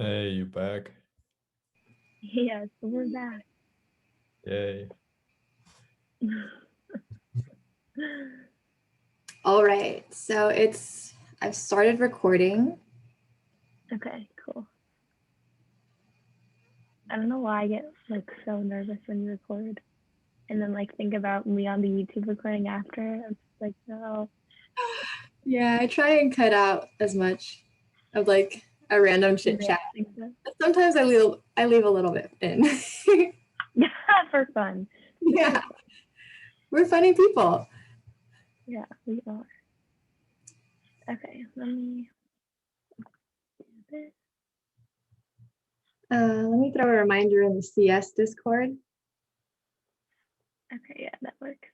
Hey, you back? Yes, we're back. Yay. All right, so I've started recording. Okay, cool. I don't know why I get like so nervous when you record and then like think about me on the YouTube recording after. I'm just like, no. Yeah, I try and cut out as much of like a random chit Yeah, chat. I think so. Sometimes I leave a little bit in. For fun. Yeah, we're funny people. Yeah, we are. Okay, let me do this. Let me throw a reminder in the CS Discord. Okay, yeah, that works.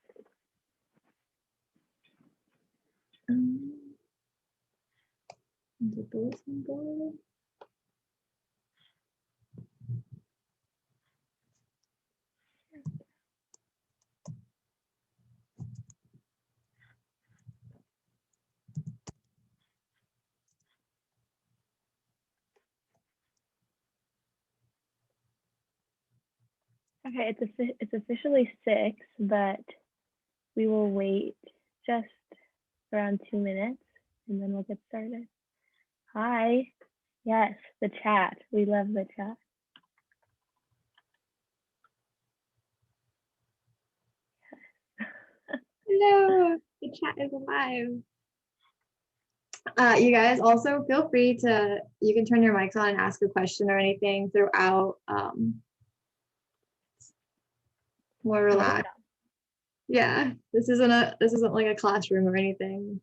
The bulletin board. Okay, it's officially 6, but we will wait just around 2 minutes and then we'll get started. Hi. Yes, the chat. We love the chat. Hello, the chat is alive. You guys also feel free to, you can turn your mics on and ask a question or anything throughout. More relaxed. Yeah, this isn't like a classroom or anything.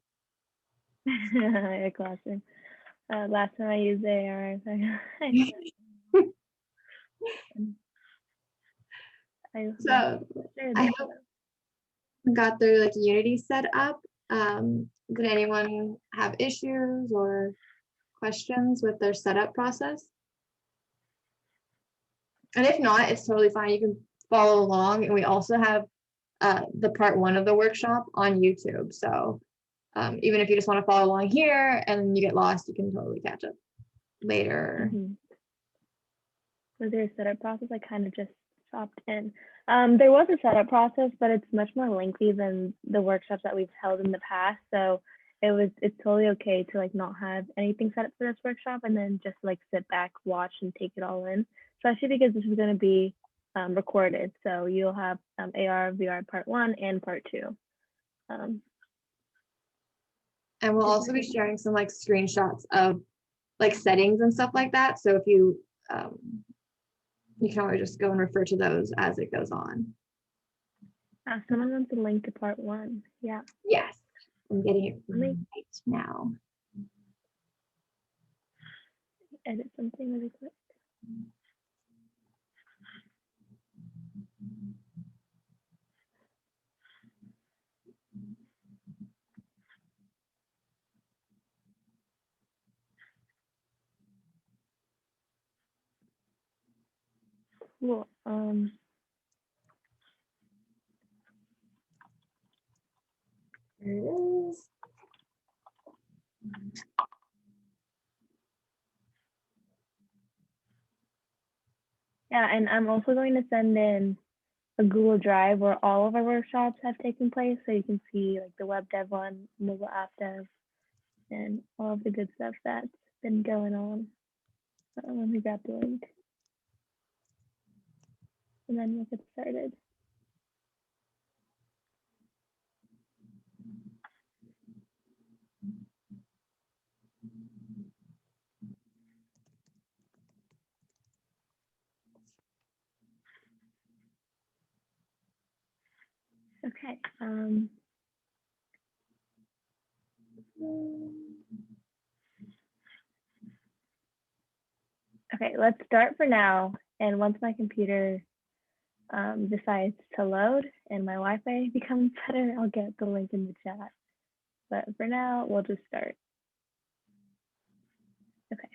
A classroom. Last time I used AR, So I hope got their like Unity set up. Did anyone have issues or questions with their setup process? And if not, it's totally fine. You can follow along. And we also have the part 1 of the workshop on YouTube. So even if you just want to follow along here and you get lost, you can totally catch up later. Was there a setup process? I kind of just chopped in. There was a setup process, but it's much more lengthy than the workshops that we've held in the past. So it's totally okay to like not have anything set up for this workshop and then just like sit back, watch, and take it all in. Especially because this is going to be recorded, so you'll have AR VR part 1 and part 2. And we'll also be sharing some like screenshots of like settings and stuff like that. So if you can always just go and refer to those as it goes on. Someone wants a link to part 1. Yeah. Yes, I'm getting it right now. Edit something really quick. Cool. There it is. Yeah, and I'm also going to send in a Google Drive where all of our workshops have taken place, so you can see like the web dev one, mobile app dev, and all of the good stuff that's been going on. Let me grab the link, and then we'll get started. Okay. Okay, let's start for now. And once my computer decides to load and my Wi-Fi becomes better, I'll get the link in the chat. But for now, we'll just start. Okay.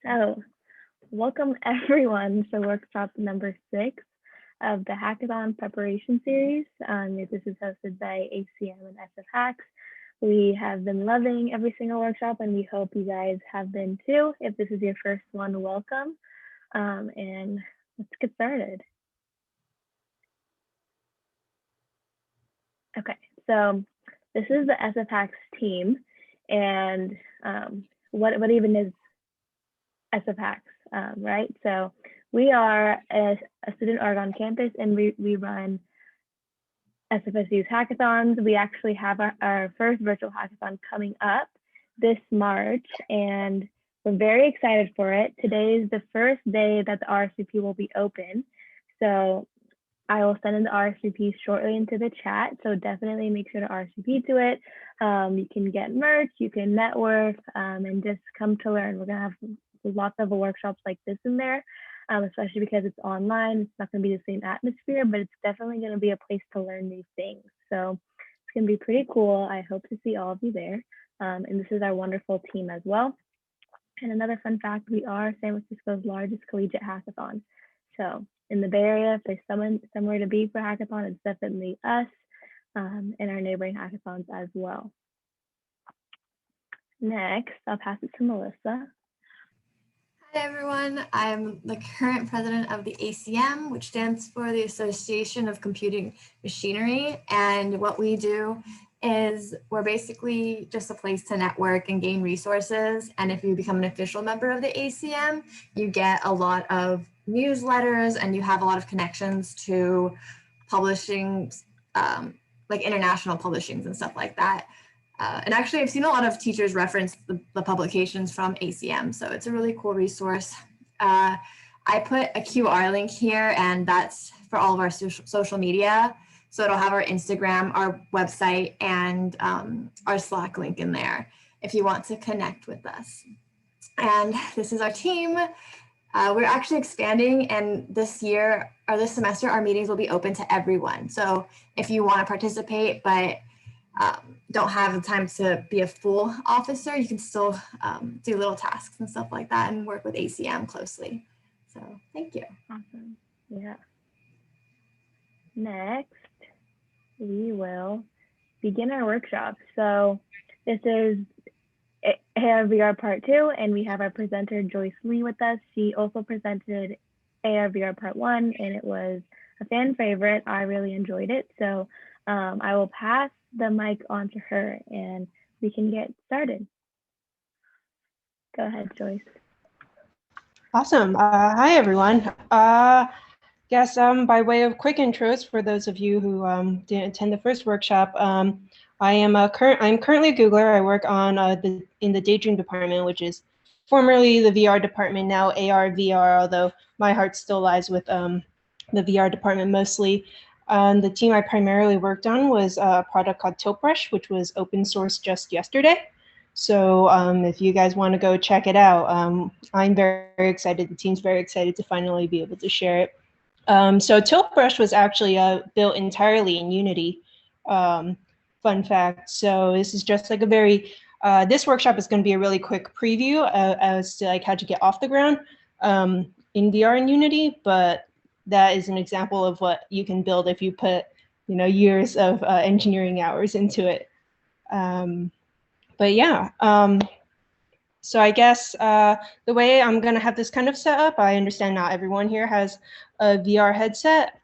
So welcome everyone to workshop number 6 of the Hack-a-thon preparation series. This is hosted by ACM and SF Hacks. We have been loving every single workshop, and we hope you guys have been too. If this is your first one, welcome. And let's get started. Okay, so this is the SF Hacks team, and what even is SF Hacks, right? So we are a student org on campus, and we run SFSU's hackathons. We actually have our first virtual hackathon coming up this March, and we're very excited for it. Today is the first day that the RSVP will be open. So I will send in the RSVP shortly into the chat. So definitely make sure to RSVP to it. You can get merch, you can network, and just come to learn. We're gonna have lots of workshops like this in there, especially because it's online. It's not gonna be the same atmosphere, but it's definitely gonna be a place to learn new things. So it's gonna be pretty cool. I hope to see all of you there. And this is our wonderful team as well. And another fun fact, we are San Francisco's largest collegiate hackathon. So in the Bay Area, if there's somewhere to be for hackathon, it's definitely us and our neighboring hackathons as well. Next, I'll pass it to Melissa. Hi everyone, I'm the current president of the ACM, which stands for the Association of Computing Machinery. And what we do is we're basically just a place to network and gain resources. And if you become an official member of the ACM, you get a lot of newsletters and you have a lot of connections to publishing, like international publishings and stuff like that. And actually, I've seen a lot of teachers reference the publications from ACM, so it's a really cool resource. I put a QR link here, and that's for all of our social media. So it'll have our Instagram, our website, and our Slack link in there if you want to connect with us. And this is our team. We're actually expanding, and this semester, our meetings will be open to everyone. So if you want to participate, but don't have the time to be a full officer, you can still do little tasks and stuff like that and work with ACM closely. So thank you. Awesome. Yeah. Next, we will begin our workshop. So this is AR VR Part 2, and we have our presenter Joyce Lee with us. She also presented AR VR Part 1, and it was a fan favorite. I really enjoyed it. So I will pass the mic on to her and we can get started. Go ahead, Joyce. Awesome. Hi, everyone. Yes, by way of quick intros for those of you who didn't attend the first workshop, I'm currently a Googler. I work on in the Daydream department, which is formerly the VR department, now AR VR, although my heart still lies with the VR department mostly. The team I primarily worked on was a product called Tiltbrush, which was open source just yesterday. So if you guys want to go check it out, I'm very, very excited. The team's very excited to finally be able to share it. So Tiltbrush was actually built entirely in Unity. Fun fact. So this is just like a very, this workshop is going to be a really quick preview as to like how to get off the ground in VR and Unity, but that is an example of what you can build if you put, years of engineering hours into it. But yeah, so I guess the way I'm going to have this kind of set up, I understand not everyone here has a VR headset.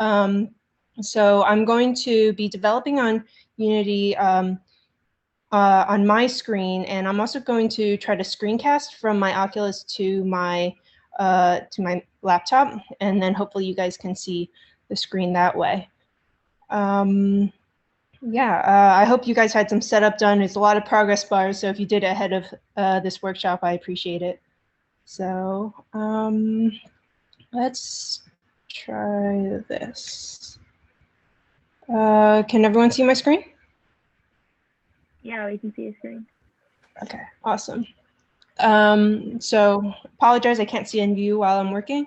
So I'm going to be developing on Unity on my screen, and I'm also going to try to screencast from my Oculus to my laptop, and then hopefully you guys can see the screen that way. Yeah, I hope you guys had some setup done. There's a lot of progress bars, so if you did it ahead of this workshop, I appreciate it. So let's try this. Can everyone see my screen? Yeah, we can see your screen. Okay, awesome. So apologize, I can't see and view while I'm working,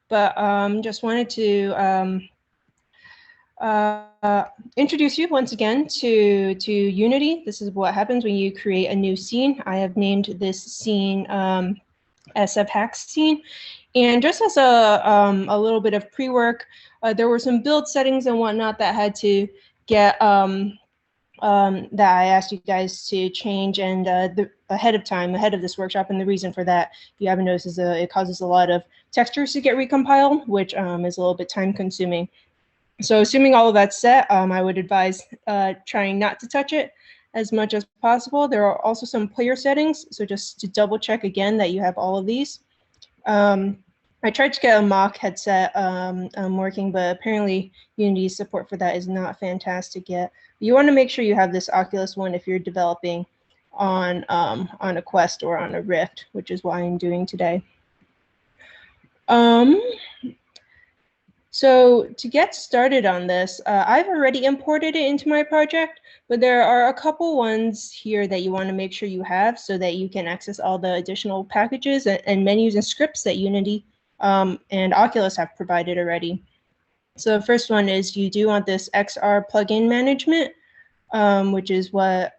but just wanted to introduce you once again to Unity. This is what happens when you create a new scene. I have named this scene SF Hacks scene. And just as a little bit of pre-work, there were some build settings and whatnot that had to get that I asked you guys to change and ahead of this workshop. And the reason for that, if you haven't noticed, is it causes a lot of textures to get recompiled, which is a little bit time consuming. So assuming all of that's set, I would advise trying not to touch it as much as possible. There are also some player settings. So just to double check again that you have all of these. I tried to get a mock headset working, but apparently Unity's support for that is not fantastic yet. You want to make sure you have this Oculus One if you're developing on a Quest or on a Rift, which is what I'm doing today. So to get started on this, I've already imported it into my project, but there are a couple ones here that you want to make sure you have so that you can access all the additional packages and menus and scripts that Unity and Oculus have provided already. So the first one is you do want this XR plugin management, which is what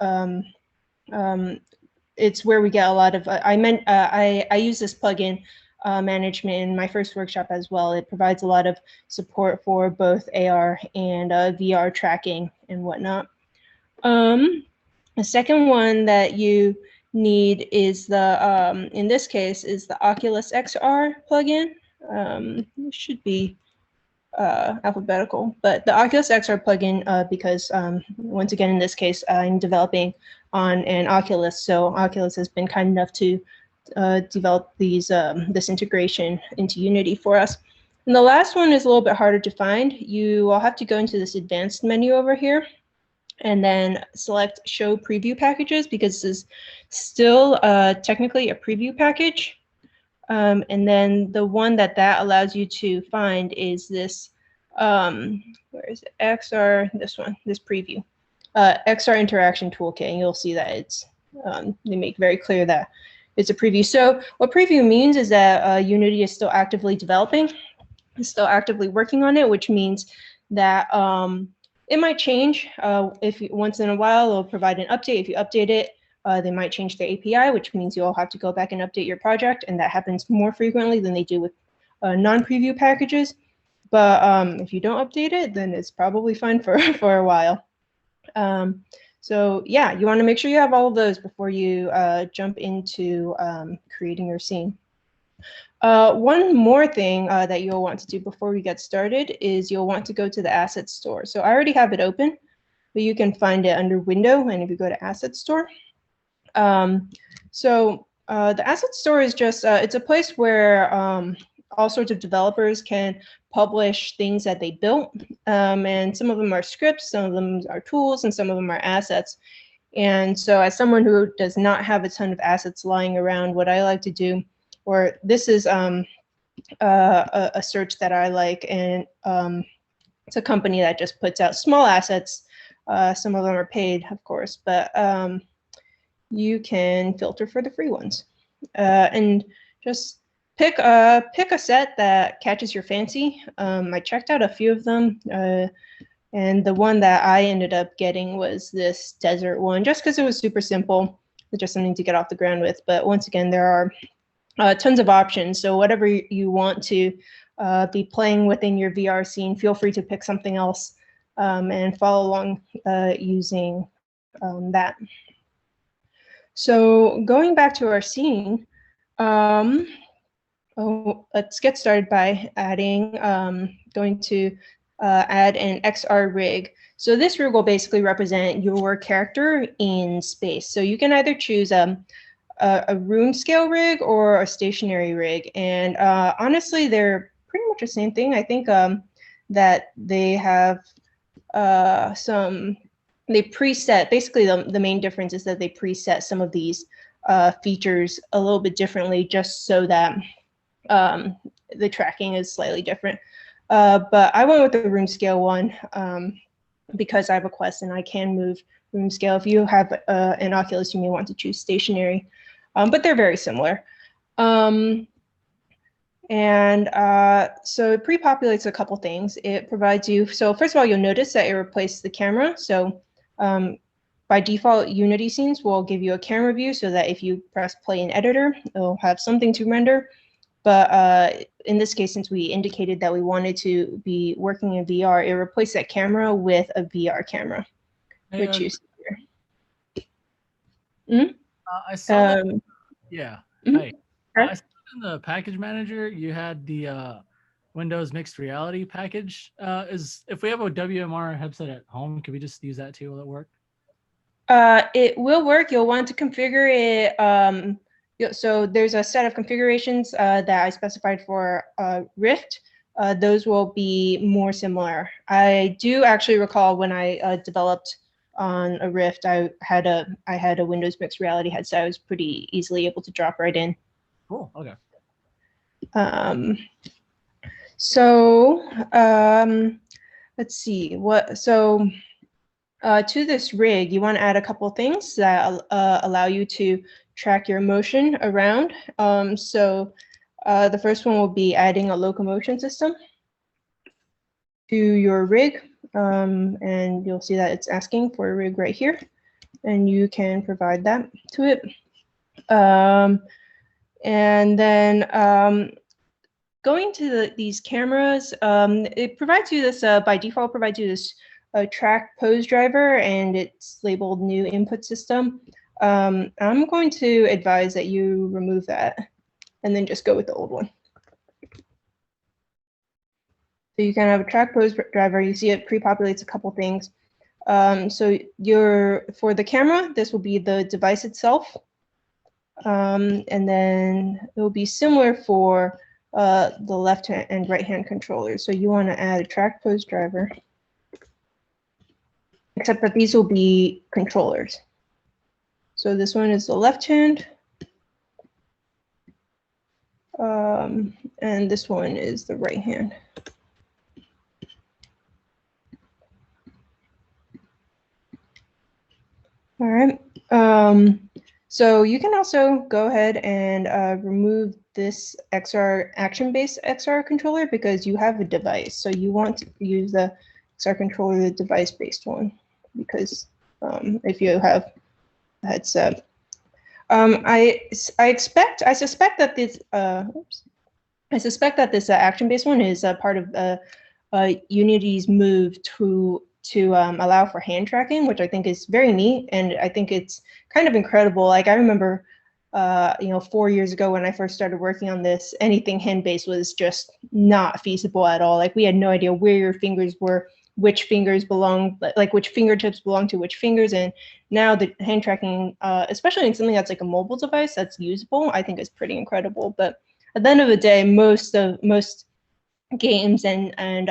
it's where we get a lot of. I use this plugin management in my first workshop as well. It provides a lot of support for both AR and VR tracking and whatnot. The second one that you need is the, in this case, is the Oculus XR plugin. It should be alphabetical, but the Oculus XR plugin, because once again, in this case, I'm developing on an Oculus, so Oculus has been kind enough to develop these this integration into Unity for us. And the last one is a little bit harder to find. You will have to go into this advanced menu over here and then select show preview packages, because this is still technically a preview package. And then the one that allows you to find is this, where is it? XR, this one, this preview, XR interaction toolkit. And you'll see that it's, they make very clear that it's a preview. So what preview means is that Unity is still actively developing, is still actively working on it, which means that it might change. If once in a while, it'll provide an update. If you update it, they might change the API, which means you'll have to go back and update your project, and that happens more frequently than they do with non-preview packages. But if you don't update it, then it's probably fine for a while. So yeah, you want to make sure you have all of those before you jump into creating your scene. One more thing that you'll want to do before we get started is you'll want to go to the asset store. So I already have it open, but you can find it under Window, and if you go to Asset Store. So the Asset Store is just, it's a place where all sorts of developers can publish things that they built. And some of them are scripts, some of them are tools, and some of them are assets. And so as someone who does not have a ton of assets lying around, what I like to do, or this is a search that I like, and it's a company that just puts out small assets. Some of them are paid, of course, but you can filter for the free ones. And just pick a set that catches your fancy. I checked out a few of them, and the one that I ended up getting was this desert one, just because it was super simple, just something to get off the ground with. But once again, there are tons of options. So whatever you want to be playing within your VR scene, feel free to pick something else and follow along using that. So going back to our scene, let's get started by adding, going to add an XR rig. So this rig will basically represent your character in space. So you can either choose a room scale rig or a stationary rig. And honestly, they're pretty much the same thing. I think that they have they preset, basically the main difference is that they preset some of these features a little bit differently, just so that the tracking is slightly different. But I went with the room scale one because I have a Quest and I can move room scale. If you have an Oculus, you may want to choose stationary, but they're very similar. So it pre-populates a couple things. It provides you, so first of all, you'll notice that it replaced the camera. So by default, Unity scenes will give you a camera view so that if you press play in editor, it'll have something to render. But in this case, since we indicated that we wanted to be working in VR, it replaced that camera with a VR camera, which you see I saw that. Um, Yeah. Mhm. Hi. Sure. I saw in the package manager you had the Windows mixed reality package. Is if we have a WMR headset at home, can we just use that too? Will it work? It will work. You'll want to configure it. So there's a set of configurations that I specified for Rift. Those will be more similar. I do actually recall when I developed on a Rift, I had a Windows mixed reality headset. I was pretty easily able to drop right in. Cool. Okay. So let's see what so. To this rig, you want to add a couple things that allow you to track your motion around. The first one will be adding a locomotion system to your rig. And you'll see that it's asking for a rig right here. And you can provide that to it. And then going to these cameras, it provides you this, by default, provides you this track pose driver, and it's labeled new input system. I'm going to advise that you remove that and then just go with the old one. So you can have a track pose driver. You see it pre-populates a couple things. So for the camera, this will be the device itself. And then it will be similar for the left hand and right hand controllers. So you want to add a track pose driver, except that these will be controllers. So this one is the left hand, and this one is the right hand. All right. So you can also go ahead and remove this XR action-based XR controller because you have a device. So you want to use the XR controller, the device-based one, because if you have a headset, I suspect that this action-based one is a part of Unity's move to allow for hand tracking, which I think is very neat, and I think it's kind of incredible. Like I remember, 4 years ago when I first started working on this, anything hand-based was just not feasible at all. Like we had no idea where your fingers were, which fingers belong, like which fingertips belong to which fingers, and now the hand tracking, especially in something that's like a mobile device that's usable, I think is pretty incredible. But at the end of the day, most games and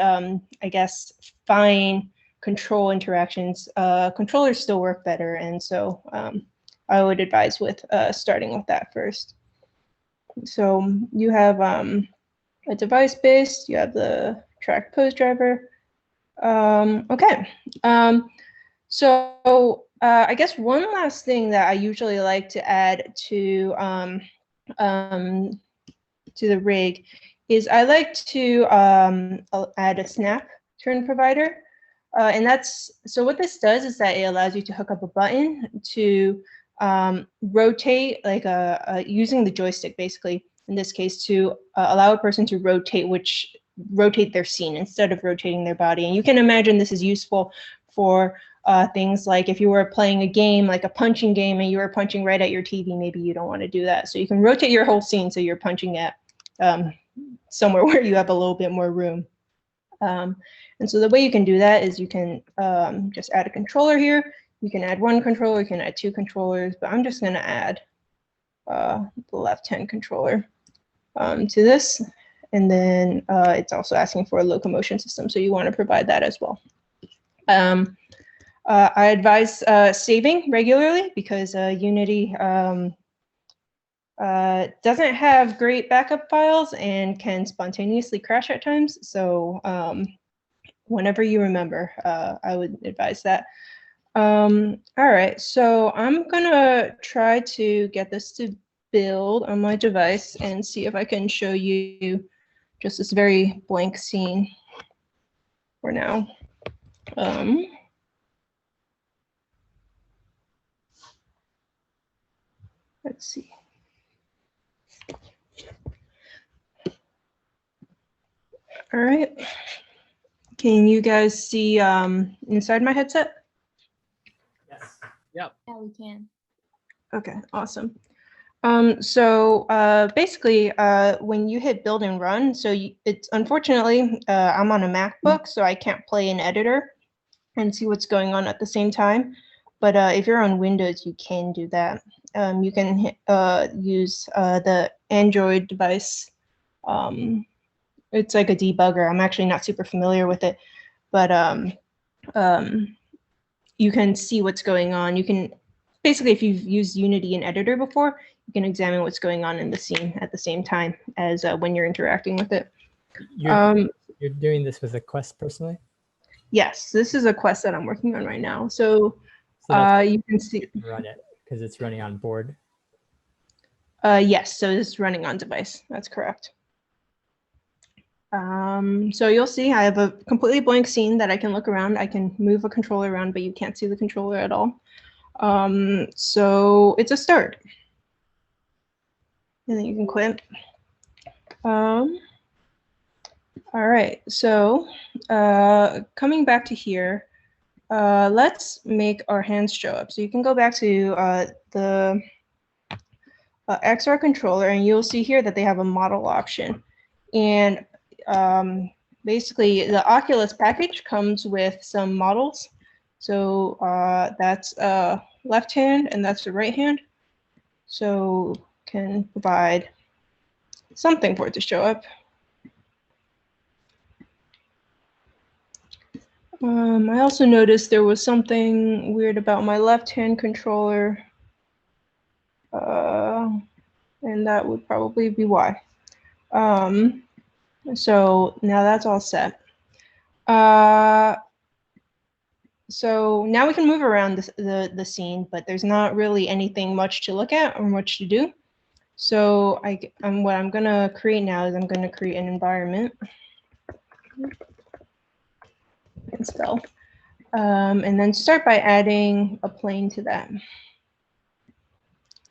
I guess fine control interactions, controllers still work better, and so I would advise with starting with that first. So you have a device based, you have the track pose driver. Okay, so I guess one last thing that I usually like to add to the rig is I like to add a snap turn provider. And so what this does is that it allows you to hook up a button to rotate, like using the joystick, basically, in this case, to allow a person to rotate their scene instead of rotating their body. And you can imagine this is useful for things like if you were playing a game, like a punching game, and you were punching right at your TV, maybe you don't want to do that. So you can rotate your whole scene so you're punching at somewhere where you have a little bit more room. And so the way you can do that is you can just add a controller here. You can add one controller, you can add two controllers, but I'm just going to add the left-hand controller to this. And then it's also asking for a locomotion system, so you want to provide that as well. I advise saving regularly because Unity doesn't have great backup files and can spontaneously crash at times. So whenever you remember, I would advise that. All right, so I'm gonna try to get this to build on my device and see if I can show you just this very blank scene for now. Let's see. All right. Can you guys see inside my headset? Yes. Yep. Yeah, we can. Okay, awesome. Basically, when you hit build and run, it's unfortunately, I'm on a MacBook, so I can't play an editor and see what's going on at the same time. But if you're on Windows, you can do that. You can use the Android device. It's like a debugger. I'm actually not super familiar with it, but you can see what's going on. You can basically, if you've used Unity and Editor before, you can examine what's going on in the scene at the same time as when you're interacting with it. You're doing this with a Quest personally? Yes, this is a quest that I'm working on right now. So you can see. Run it because it's running on board. Yes, so it's running on device. That's correct. So you'll see I have a completely blank scene that I can look around. I can move a controller around, but you can't see the controller at all. So it's a start. And then you can quit. All right, so coming back to here, let's make our hands show up. So you can go back to the XR controller, and you'll see here that they have a model option. And basically, the Oculus package comes with some models. So that's left hand, and that's the right hand. So can provide something for it to show up. I also noticed there was something weird about my left-hand controller, and that would probably be why. So now that's all set. So now we can move around the scene, but there's not really anything much to look at or much to do. So what I'm gonna create now is I'm gonna create an environment. Install. And then start by adding a plane to that.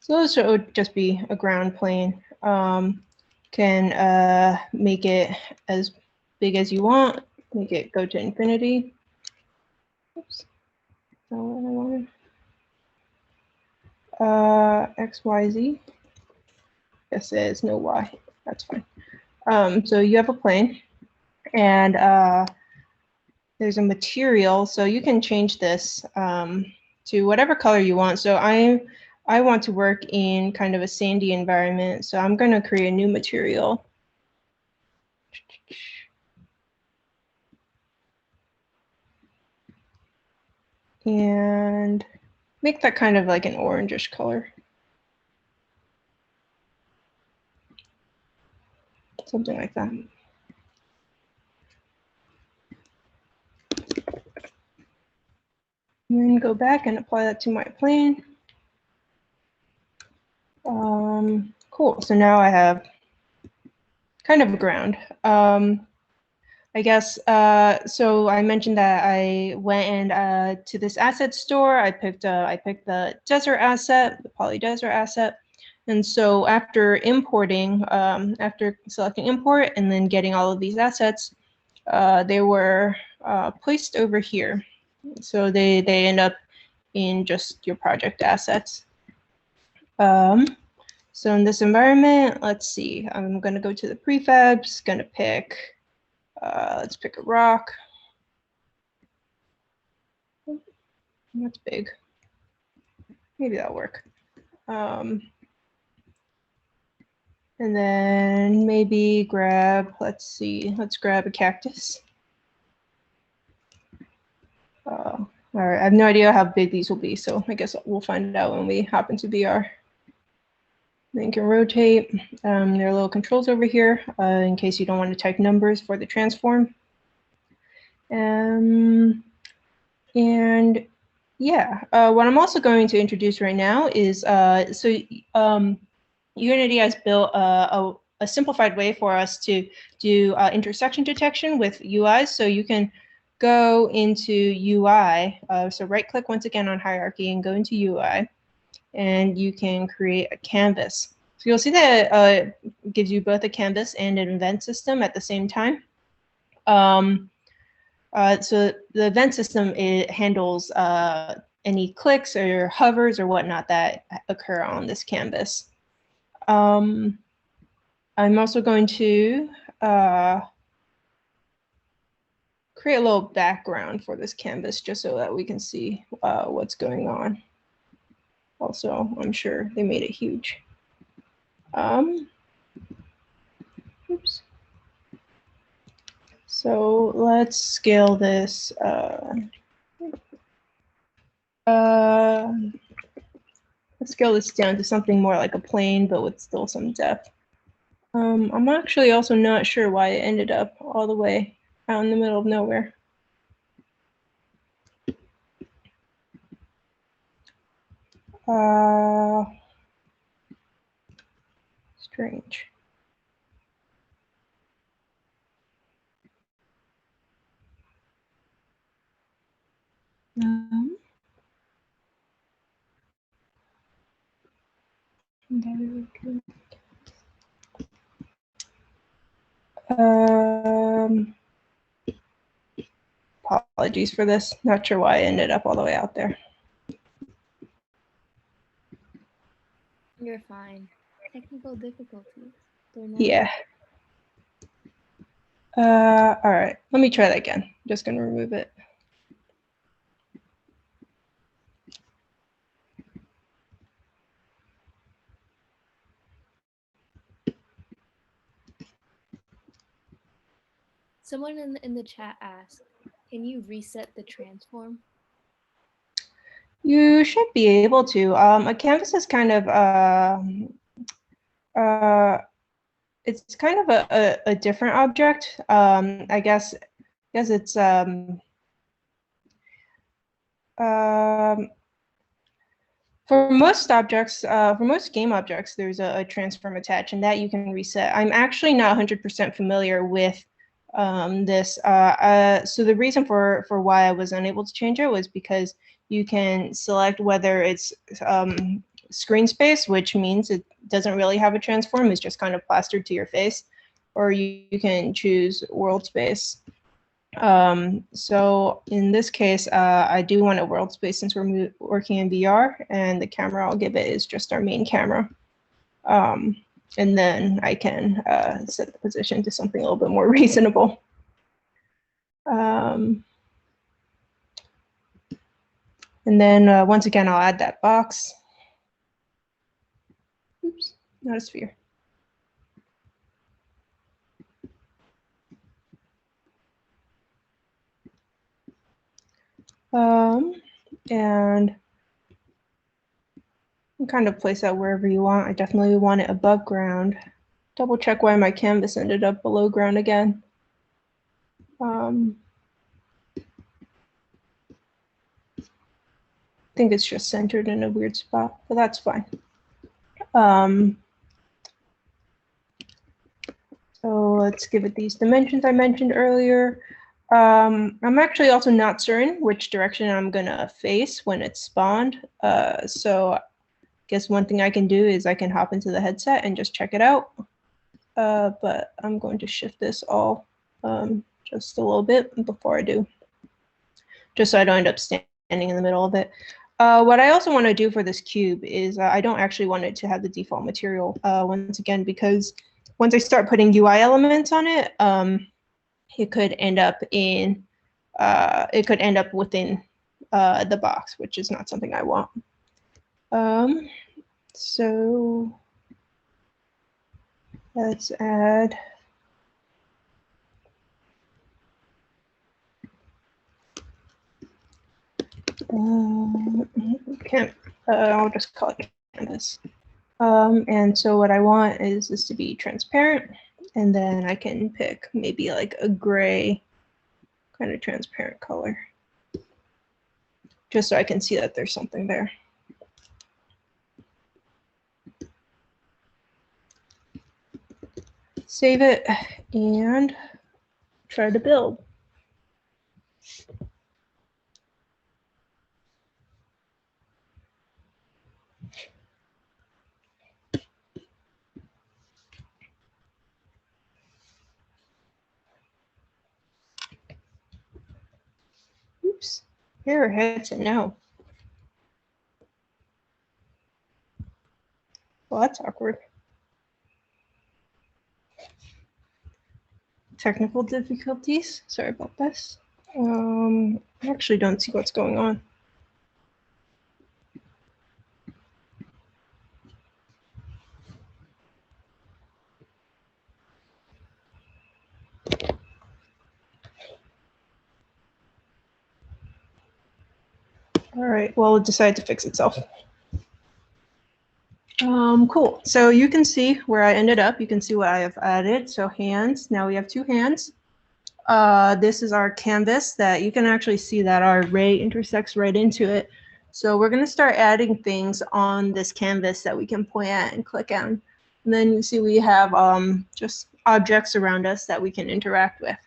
So this would just be a ground plane. Can make it as big as you want. Make it go to infinity. Oops. Not what I wanted. X, Y, Z. Yes, there's no Y. That's fine. So you have a plane, and there's a material, so you can change this to whatever color you want. So I want to work in kind of a sandy environment, so I'm going to create a new material. And make that kind of like an orangish color. Something like that. And then go back and apply that to my plane. Cool, so now I have kind of a ground. I guess, so I mentioned that I went and to this asset store, I picked the desert asset, the poly desert asset. And so after importing, after selecting import and then getting all of these assets, they were placed over here. So they end up in just your project assets. So in this environment, let's see, I'm gonna go to the prefabs, gonna pick, let's pick a rock. That's big. Maybe that'll work. And then maybe grab, let's see, let's grab a cactus. All right, I have no idea how big these will be, so I guess we'll find out when we hop into VR. Then you can rotate. There are little controls over here in case you don't want to type numbers for the transform. And yeah, what I'm also going to introduce right now is, Unity has built a simplified way for us to do intersection detection with UIs. So you can go into UI, so right click once again on hierarchy and go into UI. And you can create a canvas. So you'll see that it gives you both a canvas and an event system at the same time. So the event system, it handles any clicks or hovers or whatnot that occur on this canvas. I'm also going to create a little background for this canvas just so that we can see what's going on. Also, I'm sure they made it huge. Oops. So let's scale this. Let's scale this down to something more like a plane, but with still some depth. I'm actually also not sure why it ended up all the way out in the middle of nowhere. Strange. Apologies for this. Not sure why I ended up all the way out there. You're fine. Technical difficulties. Yeah. All right. Let me try that again. I'm just going to remove it. Someone in the chat asked, can you reset the transform? You should be able to. A canvas is kind of it's kind of a different object. I guess it's for most objects, for most game objects, there's a transform attached, and that you can reset. I'm actually not 100% familiar with this. So the reason for why I was unable to change it was because you can select whether it's screen space, which means it doesn't really have a transform, it's just kind of plastered to your face, or you can choose world space. So in this case, I do want a world space since we're working in VR, and the camera I'll give it is just our main camera. And then I can set the position to something a little bit more reasonable. And then once again, I'll add that box. Oops, not a sphere. And you can kind of place that wherever you want. I definitely want it above ground. Double check why my canvas ended up below ground again. I think it's just centered in a weird spot, but that's fine. So let's give it these dimensions I mentioned earlier. I'm actually also not certain which direction I'm gonna face when it's spawned. So I guess one thing I can do is I can hop into the headset and just check it out. But I'm going to shift this all just a little bit before I do, just so I don't end up standing in the middle of it. What I also want to do for this cube is I don't actually want it to have the default material once again, because once I start putting UI elements on it, it could end up in within the box, which is not something I want. So let's add. I'll just call it canvas. And so what I want is this to be transparent, and then I can pick maybe like a gray kind of transparent color, just so I can see that there's something there. Save it and try to build. Oops, error headset, no. Well, that's awkward. Technical difficulties. Sorry about this. I actually don't see what's going on. All right, well, it decided to fix itself. Cool. So you can see where I ended up. You can see what I have added. So hands, now we have 2 hands. This is our canvas that you can actually see that our ray intersects right into it. So we're going to start adding things on this canvas that we can point at and click on. And then you see we have just objects around us that we can interact with.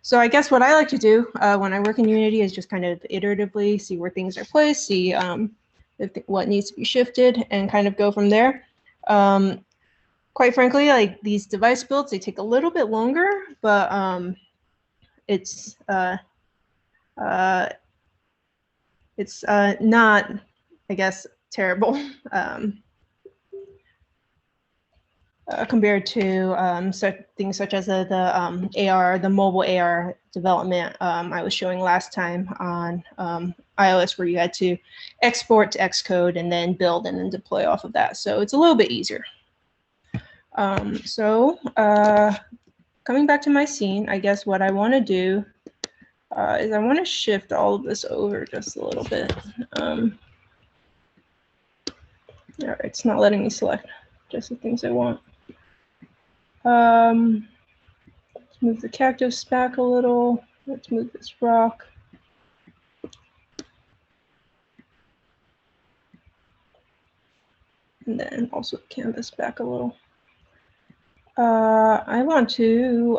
So I guess what I like to do when I work in Unity is just kind of iteratively see where things are placed, see what needs to be shifted, and kind of go from there. Quite frankly, like these device builds, they take a little bit longer, but it's not, I guess, terrible compared to things such as the mobile AR development I was showing last time on iOS, where you had to export to Xcode and then build and then deploy off of that. So it's a little bit easier. Coming back to my scene, I guess what I want to do is I want to shift all of this over just a little bit. All right, it's not letting me select just the things I want. Let's move the cactus back a little. Let's move this rock. And then also the canvas back a little. I want to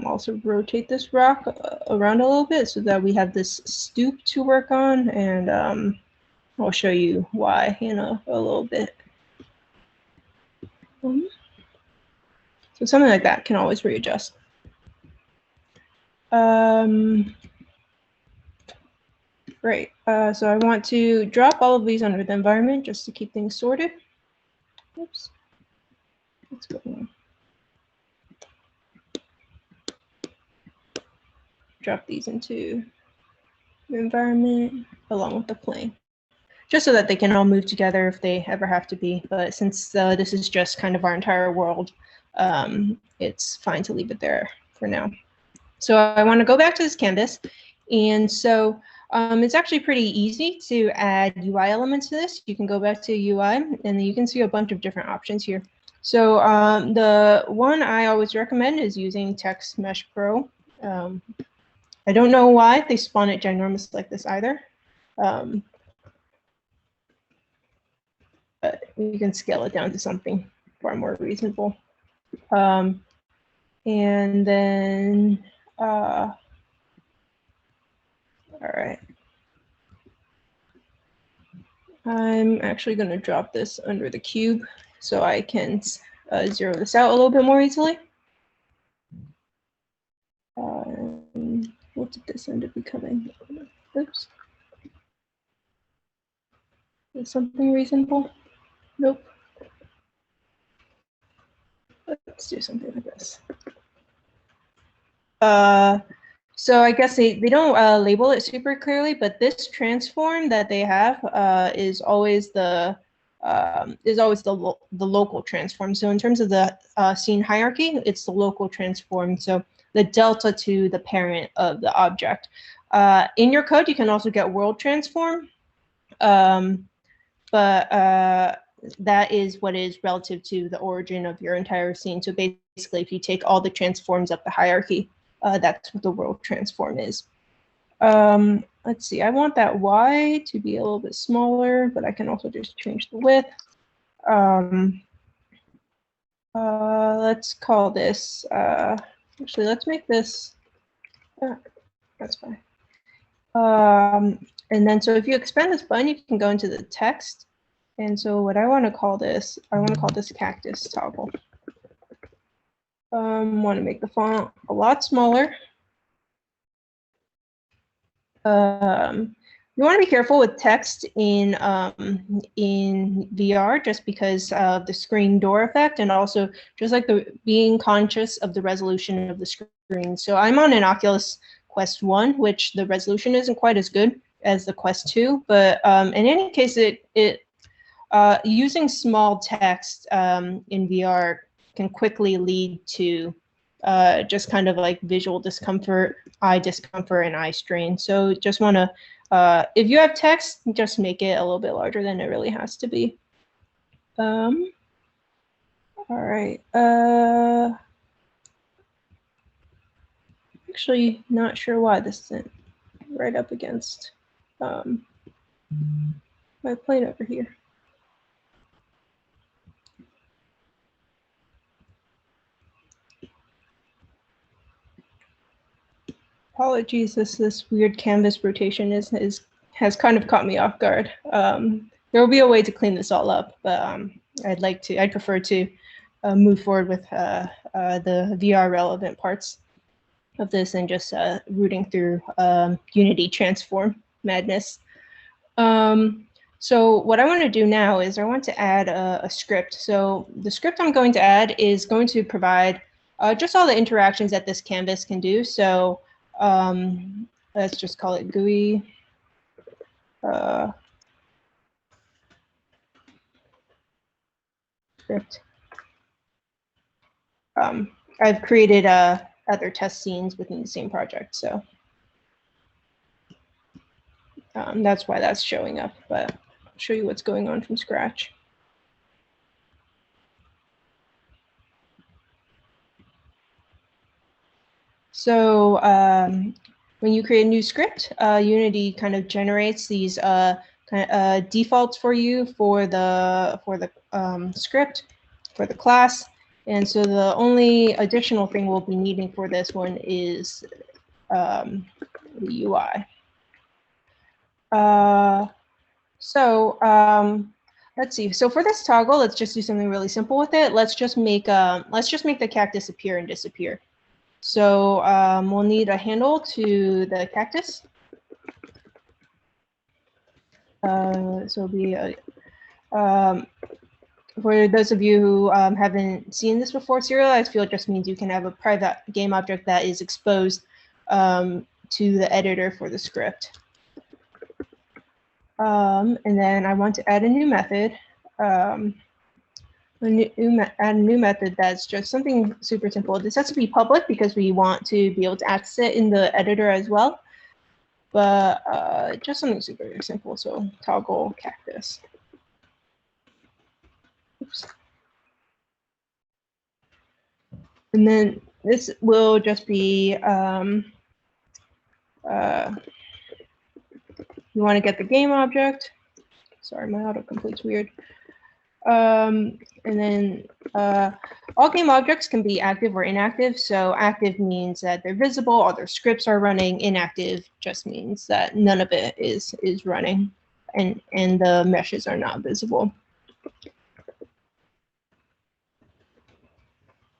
also rotate this rock around a little bit so that we have this stoop to work on, and I'll show you why in a little bit. So something like that can always readjust. Great. So I want to drop all of these under the environment just to keep things sorted. Oops. What's going on? Drop these into the environment along with the plane, just so that they can all move together if they ever have to be. But since this is just kind of our entire world, it's fine to leave it there for now. So I want to go back to this canvas. And so it's actually pretty easy to add UI elements to this. You can go back to UI, and then you can see a bunch of different options here. So the one I always recommend is using Text Mesh Pro. I don't know why they spawn it ginormous like this either. But you can scale it down to something far more reasonable. And then, all right. I'm actually going to drop this under the cube so I can zero this out a little bit more easily. What did this end up becoming? Oops. Is something reasonable? Nope. Let's do something like this. So I guess they don't label it super clearly, but this transform that they have is always the local transform. So in terms of the scene hierarchy, it's the local transform. So the delta to the parent of the object. In your code, you can also get world transform, but that is what is relative to the origin of your entire scene. So basically, if you take all the transforms up the hierarchy, that's what the world transform is. Let's see, I want that Y to be a little bit smaller, but I can also just change the width. Let's call this, actually, let's make this, that's fine. And then, so if you expand this button, you can go into the text. And so what I want to call this, cactus toggle. Want to make the font a lot smaller. You want to be careful with text in VR, just because of the screen door effect, and also just like being conscious of the resolution of the screen. So I'm on an Oculus Quest 1, which the resolution isn't quite as good as the Quest 2, but in any case, using small text in VR can quickly lead to just kind of like visual discomfort, eye discomfort, and eye strain. So just want to, if you have text, just make it a little bit larger than it really has to be. All right. Actually, not sure why this isn't right up against my plane over here. Apologies, this weird canvas rotation has kind of caught me off guard. There will be a way to clean this all up, but I'd prefer to move forward with the VR relevant parts of this and just rooting through Unity transform madness. So what I want to do now is I want to add a script. So the script I'm going to add is going to provide just all the interactions that this canvas can do. So let's just call it GUI. Script. I've created other test scenes within the same project, so that's why that's showing up, but I'll show you what's going on from scratch. So when you create a new script, Unity kind of generates these defaults for you for the script, for the class. And so the only additional thing we'll be needing for this one is the UI. Let's see. So for this toggle, let's just do something really simple with it. Let's just make the cactus appear and disappear. So we'll need a handle to the cactus. So it'll be a, for those of you who haven't seen this before, serialized field just means you can have a private game object that is exposed to the editor for the script. And then I want to add a new method. Add a new method that's just something super simple. This has to be public because we want to be able to access it in the editor as well. But just something super simple. So toggle cactus. Oops. And then this will just be, you want to get the game object. Sorry, my autocomplete's weird. And then all game objects can be active or inactive. So active means that they're visible, all their scripts are running. Inactive just means that none of it is running and the meshes are not visible.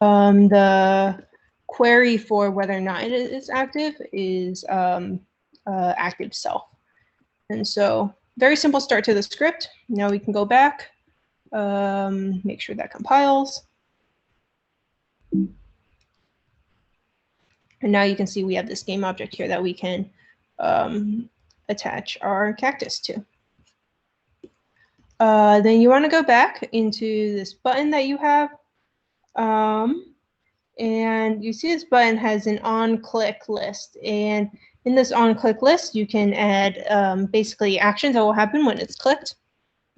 The query for whether or not it is active is active self. And so very simple start to the script. Now we can go back, make sure that compiles. And now you can see we have this game object here that we can attach our cactus to. Then you want to go back into this button that you have. And you see this button has an on-click list. And in this on-click list, you can add basically actions that will happen when it's clicked.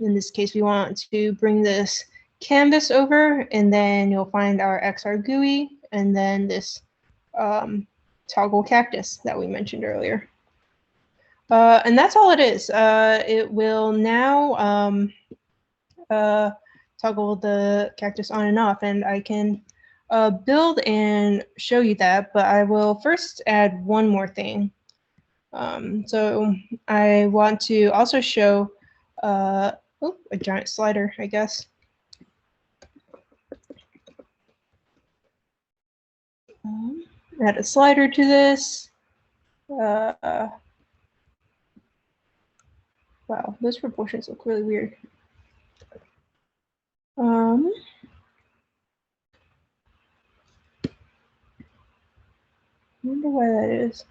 In this case, we want to bring this canvas over, and then you'll find our XR GUI, and then this toggle cactus that we mentioned earlier. And that's all it is. It will now toggle the cactus on and off, and I can build and show you that, but I will first add one more thing. So I want to also show a giant slider, I guess. Add a slider to this. Wow, those proportions look really weird. I wonder why that is.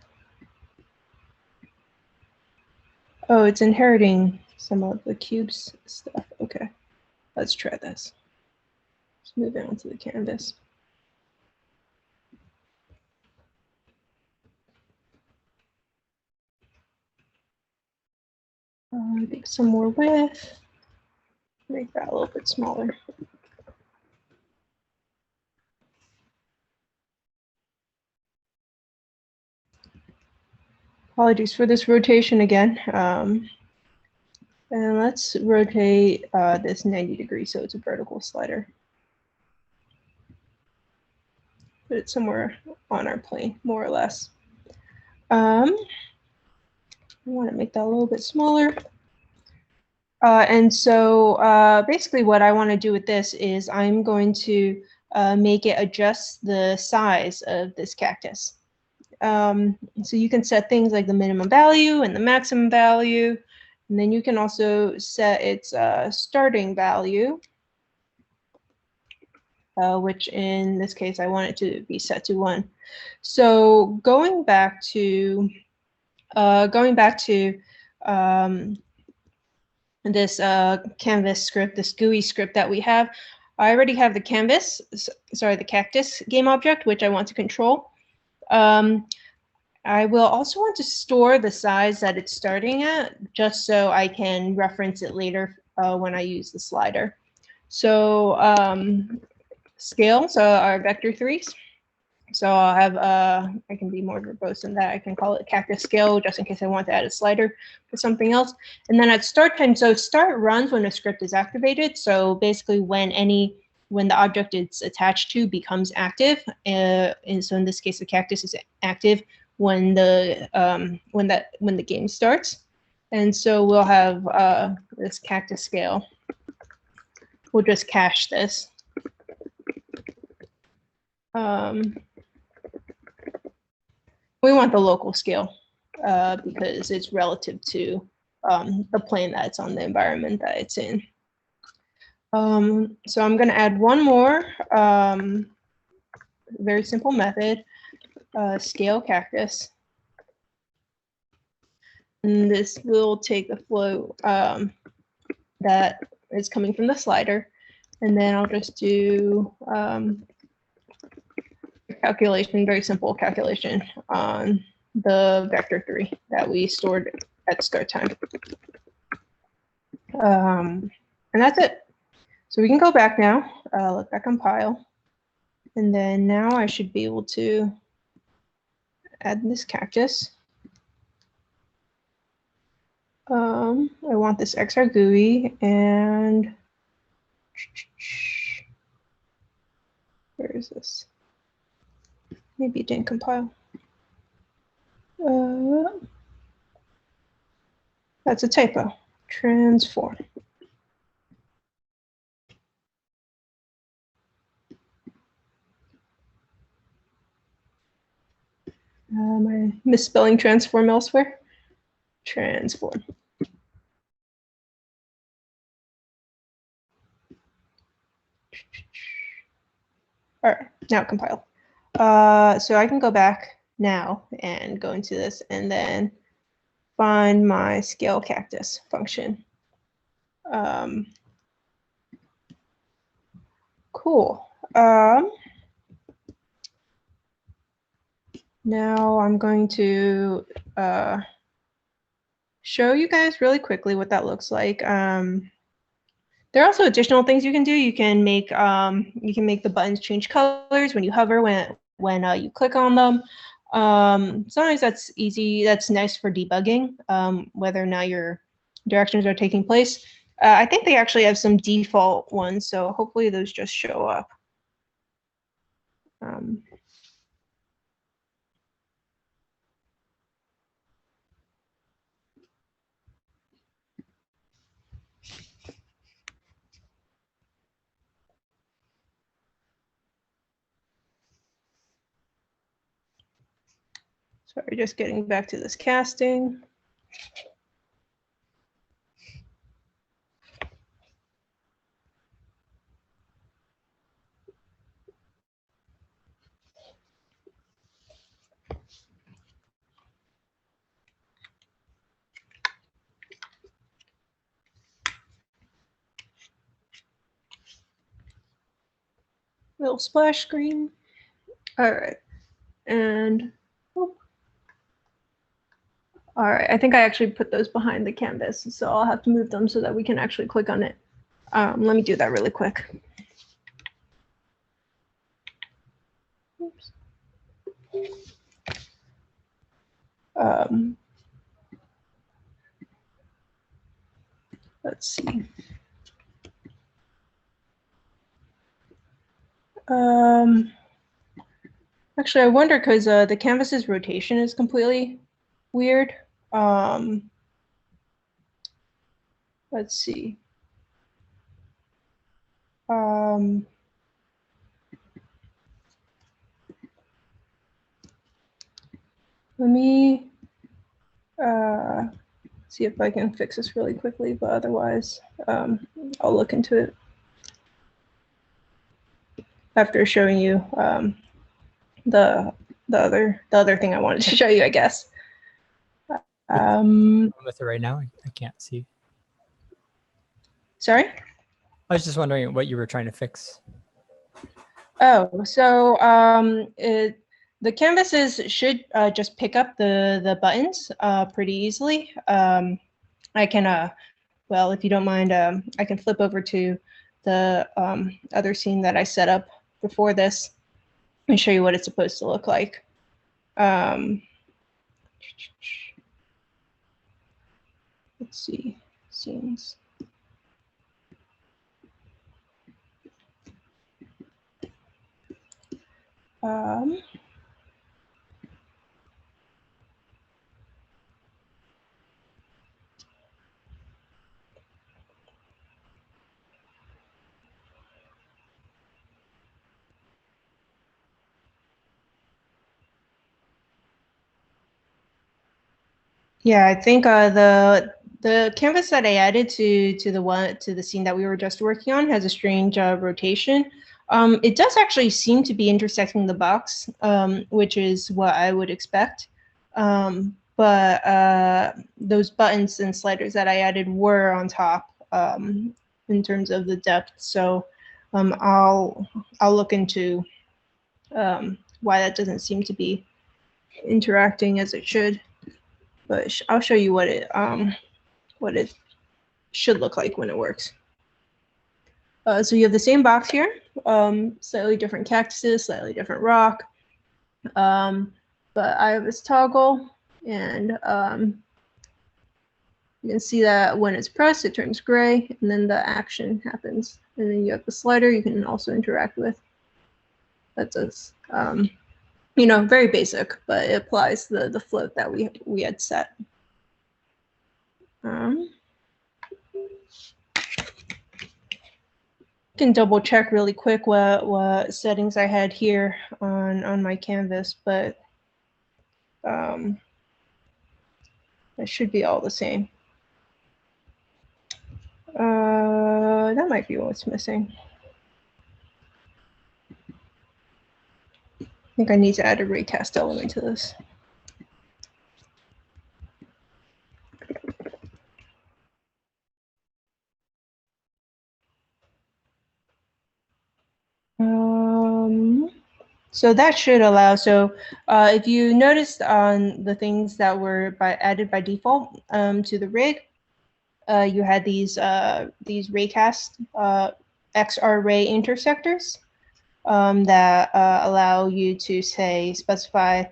Oh, it's inheriting some of the cube's stuff. Okay, let's try this. Let's move it onto the canvas. Make some more width. Make that a little bit smaller. Apologies for this rotation again. And let's rotate this 90 degrees so it's a vertical slider. Put it somewhere on our plane, more or less. I want to make that a little bit smaller. And so basically what I want to do with this is I'm going to make it adjust the size of this cactus. So you can set things like the minimum value and the maximum value. And then you can also set its starting value, which in this case, I want it to be set to 1. So going back to this canvas script, this GUI script that we have, I already have the canvas, sorry, the cactus game object, which I want to control. I will also want to store the size that it's starting at, just so I can reference it later when I use the slider. So scales are vector 3s. So I'll have, I can be more verbose than that. I can call it cactus scale just in case I want to add a slider for something else. And then at start time, so start runs when a script is activated. So basically when the object it's attached to becomes active. And so in this case, the cactus is active when the game starts. And so we'll have this cactus scale. We'll just cache this. We want the local scale because it's relative to the plane that it's on, the environment that it's in. So I'm going to add one more very simple method, scale cactus. And this will take the flow that is coming from the slider. And then I'll just do calculation, very simple calculation on the vector 3 that we stored at start time. And that's it. So we can go back now, let that compile. And then now I should be able to add this cactus. I want this XR GUI and where is this? Maybe it didn't compile. That's a typo. Transform. Am I misspelling transform elsewhere? Transform. All right, now compile. So I can go back now and go into this and then find my scale cactus function. Cool. Now I'm going to show you guys really quickly what that looks like. There are also additional things you can do. You can make the buttons change colors when you hover, when you click on them. Sometimes that's easy. That's nice for debugging whether or not your directions are taking place. I think they actually have some default ones, so hopefully those just show up. Sorry, just getting back to this casting. little splash screen. All right, and all right, I think I actually put those behind the canvas, so I'll have to move them so that we can actually click on it. Let me do that really quick. Oops. Let's see. Actually, I wonder because the canvas's rotation is completely weird. Let's see. Let me see if I can fix this really quickly, but otherwise, I'll look into it after showing you the other thing I wanted to show you, I guess. With it right now, I can't see. Sorry? I was just wondering what you were trying to fix. Oh, so the canvases should just pick up the buttons pretty easily. I can, well, if you don't mind, I can flip over to the other scene that I set up before this and show you what it's supposed to look like. Let's see, scenes. Yeah, I think the canvas that I added to the scene that we were just working on has a strange rotation. It does actually seem to be intersecting the box, which is what I would expect. But those buttons and sliders that I added were on top in terms of the depth. So I'll look into why that doesn't seem to be interacting as it should. But I'll show you what it should look like when it works. So you have the same box here, slightly different cactuses, slightly different rock. But I have this toggle, and you can see that when it's pressed, it turns gray, and then the action happens. And then you have the slider you can also interact with. That does, you know, very basic, but it applies the float that we had set. Can double check really quick what settings I had here on my canvas, but it should be all the same. That might be what's missing. I think I need to add a raycast element to this. So that should allow, so if you noticed on the things that were added by default to the rig, you had these raycast XR ray intersectors that allow you to specify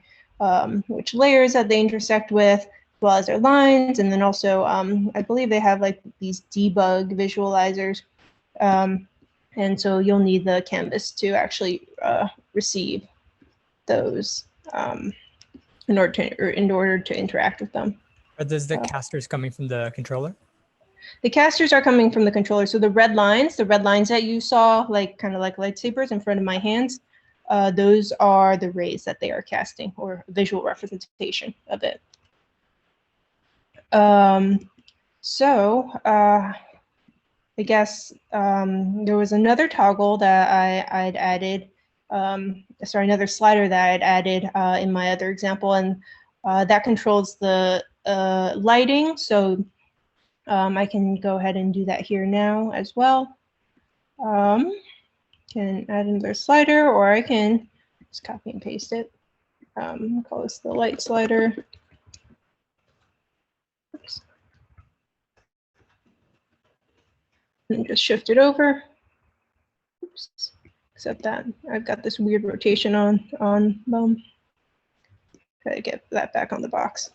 which layers that they intersect with, as well as their lines, and then also I believe they have like these debug visualizers. And so you'll need the canvas to actually receive those in order to interact with them. Are those the casters coming from the controller? The casters are coming from the controller. So the red lines that you saw, like kind of like lightsabers in front of my hands, those are the rays that they are casting, or visual representation of it. I guess there was another toggle that I'd added, another slider that I'd added in my other example, and that controls the lighting. So I can go ahead and do that here now as well. can add another slider, or I can just copy and paste it. Call this the light slider. Oops. And just shift it over. Oops. Except that I've got this weird rotation on them. Try to get that back on the box.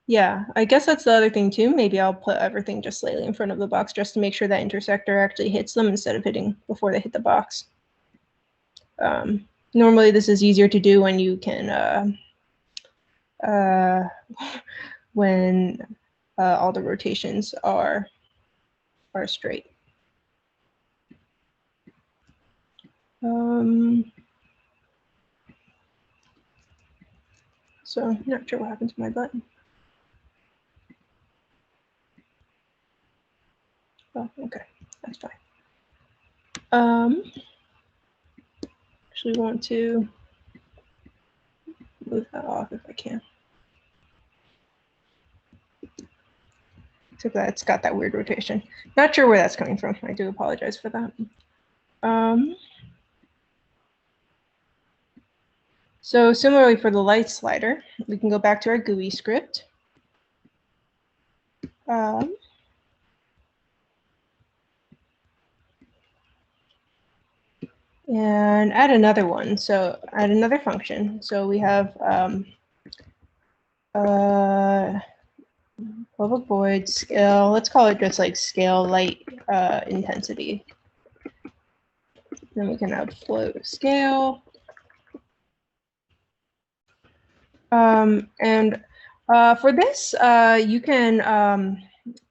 Yeah, I guess that's the other thing too. Maybe I'll put everything just slightly in front of the box just to make sure that intersector actually hits them instead of hitting before they hit the box. Normally this is easier to do when you can, when all the rotations are straight. So not sure what happened to my button. Oh, okay, that's fine. Actually want to move that off if I can. Except that it's got that weird rotation. Not sure where that's coming from. I do apologize for that. So similarly for the light slider, we can go back to our GUI script. And add another one. So add another function. So we have public void scale. Let's call it just like scale light intensity. Then we can add float scale. And for this, you can,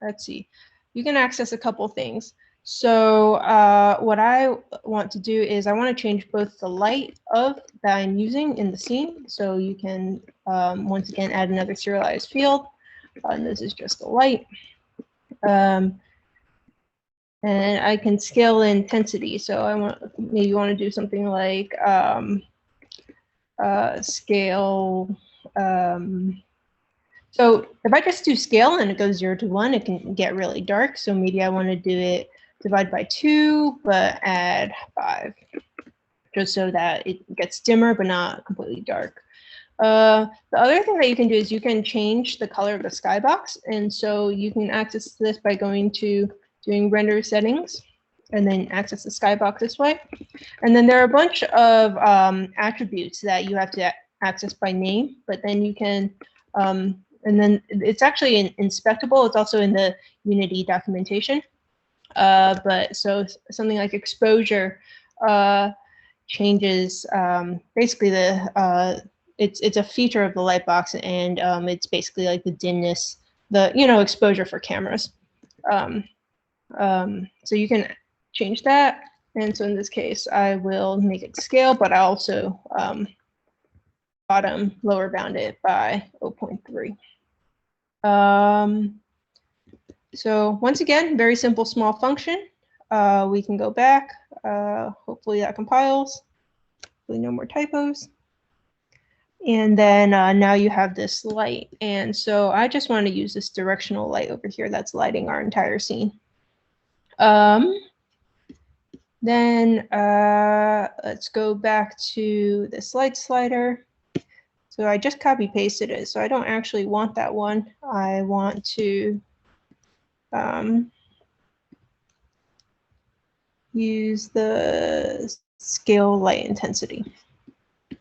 let's see, you can access a couple things. So what I want to do is I want to change both the light of that I'm using in the scene. So you can, once again, add another serialized field. And this is just the light. And I can scale the intensity. So I maybe want to do something like scale. So if I just do scale and it goes 0 to 1, it can get really dark. So maybe I want to do it divide by 2, but add 5, just so that it gets dimmer but not completely dark. The other thing that you can do is you can change the color of the skybox, and so you can access this by going to doing render settings, and then access the skybox this way. And then there are a bunch of attributes that you have to access by name, but then you can, and then it's actually inspectable. It's also in the Unity documentation. But so something like exposure changes basically the it's a feature of the light box, and it's basically like the dimness, the exposure for cameras. So you can change that, and so in this case I will make it scale, but I also lower bound it by 0.3. So once again, very simple small function. We can go back. Hopefully that compiles. Hopefully no more typos. And then now you have this light. And so I just want to use this directional light over here that's lighting our entire scene. Then let's go back to this light slider. So I just copy pasted it. So I don't actually want that one. I want to use the scale light intensity.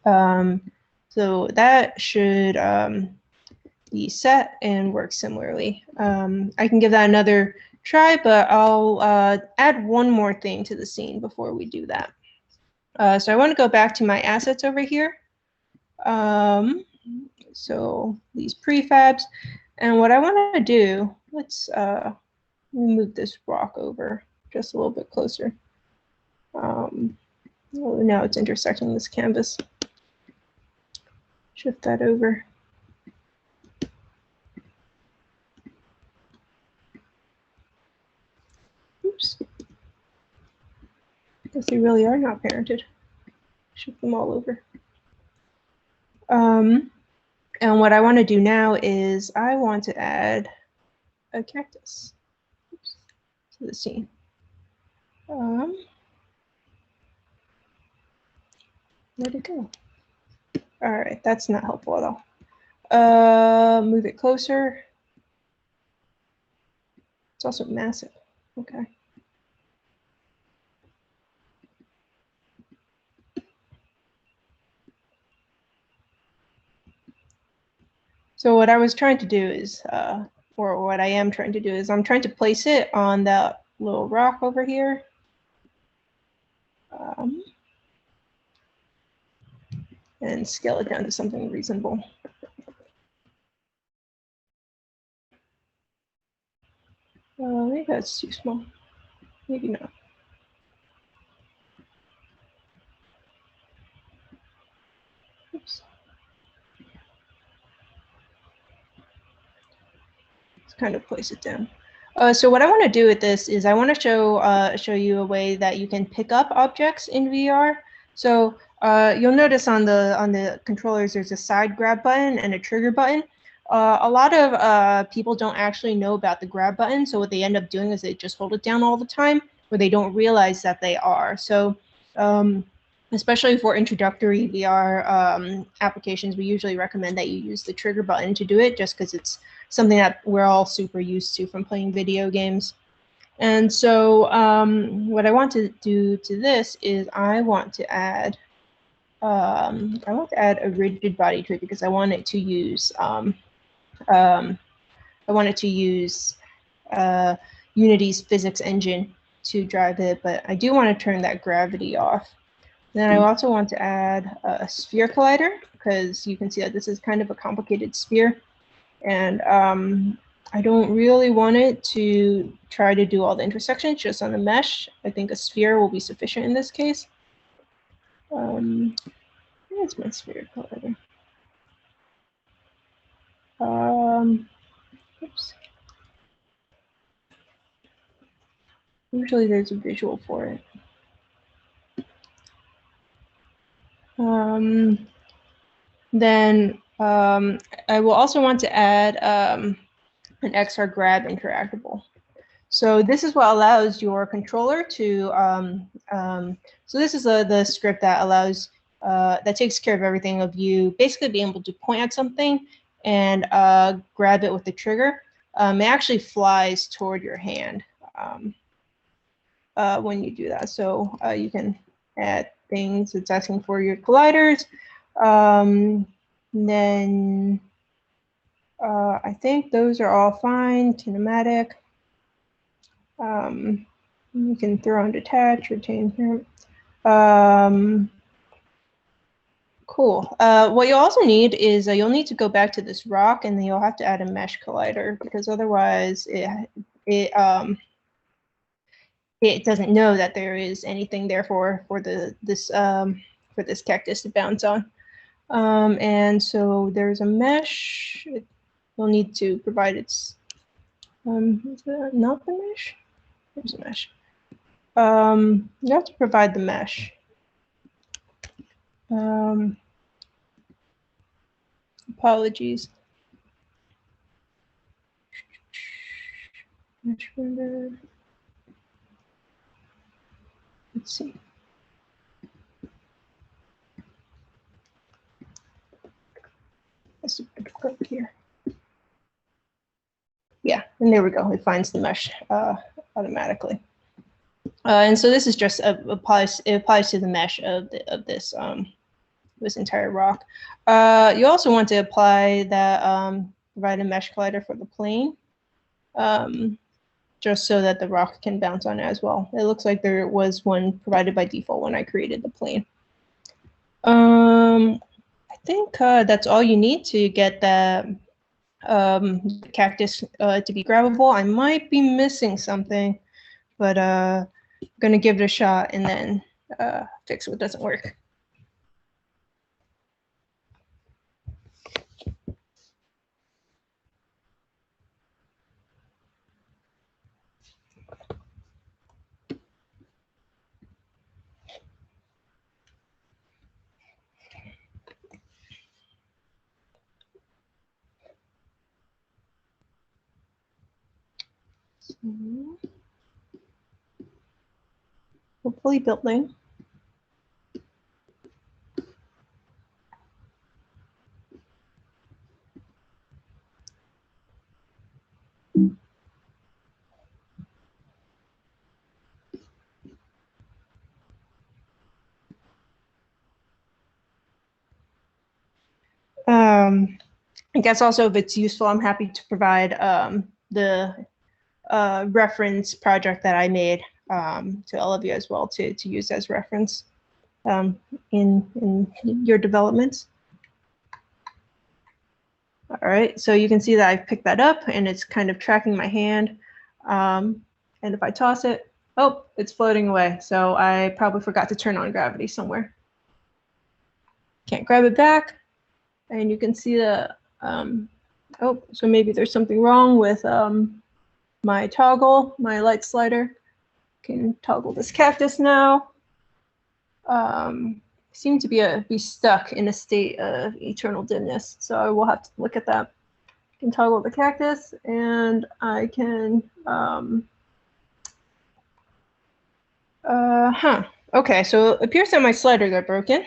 So that should be set and work similarly. I can give that another try, but I'll add one more thing to the scene before we do that. So I want to go back to my assets over here. So these prefabs, and what I want to do, let's move this rock over just a little bit closer. Now it's intersecting this canvas. Shift that over. Oops. Guess they really are not parented. Shift them all over. And what I want to do now is I want to add a cactus to the scene. Where'd it go? All right, that's not helpful at all. Move it closer. It's also massive. Okay. So what I was trying to do is, or what I am trying to do is, I'm trying to place it on that little rock over here. And scale it down to something reasonable. Maybe that's too small. Maybe not. Oops. Let's kind of place it down. So what I want to do with this is I want to show you a way that you can pick up objects in VR. So you'll notice on the controllers there's a side grab button and a trigger button. A lot of people don't actually know about the grab button, so what they end up doing is they just hold it down all the time, or they don't realize that they are. So especially for introductory VR applications, we usually recommend that you use the trigger button to do it, just because it's something that we're all super used to from playing video games. And so what I want to do to this is I want to add a rigid body to it because I want it to use Unity's physics engine to drive it, but I do want to turn that gravity off. Then I also want to add a sphere collider because you can see that this is kind of a complicated sphere. And I don't really want it to try to do all the intersections just on the mesh. I think a sphere will be sufficient in this case. Where's my sphere collider? Oops. Usually there's a visual for it. Then I will also want to add an XR grab interactable. So this is what allows your controller to, so this is the script that allows, that takes care of everything of you basically being able to point at something and grab it with the trigger. It actually flies toward your hand when you do that. So you can add things. It's asking for your colliders. Then I think those are all fine. Kinematic. You can throw and detach, retain here. Cool. What you'll also need is you'll need to go back to this rock, and then you'll have to add a mesh collider because otherwise it doesn't know that there is anything there for this cactus to bounce on. And so there's a mesh. You'll need to provide its. Is that not the mesh? There's a mesh. You have to provide the mesh. Apologies. Mesh render. Let's see. Let's click here. Yeah, and there we go. It finds the mesh automatically. And so this is just it applies to the mesh of this this entire rock. You also want to apply that provide a mesh collider for the plane, just so that the rock can bounce on it as well. It looks like there was one provided by default when I created the plane. I think that's all you need to get the cactus to be grabbable. I might be missing something, but I'm gonna give it a shot and then fix what doesn't work. Hopefully building. I guess also if it's useful, I'm happy to provide the reference project that I made to all of you as well to use as reference in your developments. All right, so you can see that I picked that up and it's kind of tracking my hand. And if I toss it, oh, it's floating away. So I probably forgot to turn on gravity somewhere. Can't grab it back. And you can see the, oh, so maybe there's something wrong with my toggle, my light slider. Can toggle this cactus now. Seem to be stuck in a state of eternal dimness, so I will have to look at that. I can toggle the cactus, and I can. Okay, so it appears that my slider got broken.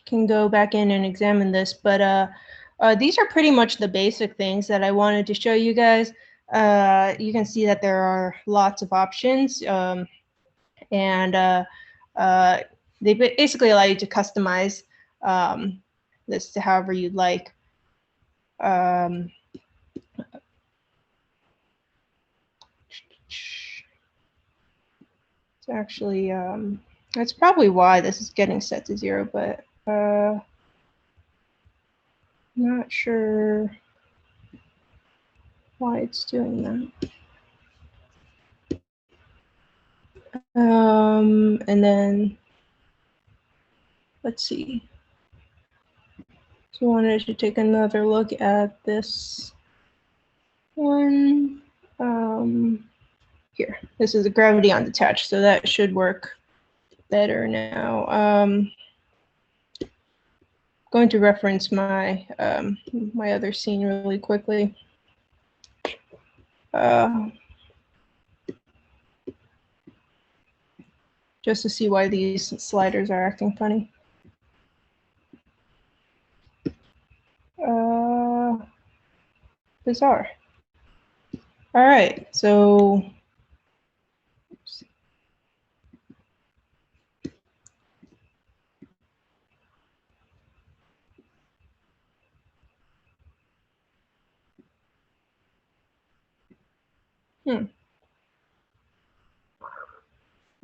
Can go back in and examine this, but these are pretty much the basic things that I wanted to show you guys. You can see that there are lots of options, and they basically allow you to customize this to however you'd like. It's actually, that's probably why this is getting set to 0, but not sure why it's doing that. And then let's see. So I wanted to take another look at this one. Here, this is a gravity undetached, so that should work better now. Going to reference my my other scene really quickly. Just to see why these sliders are acting funny. Bizarre. All right, so I'm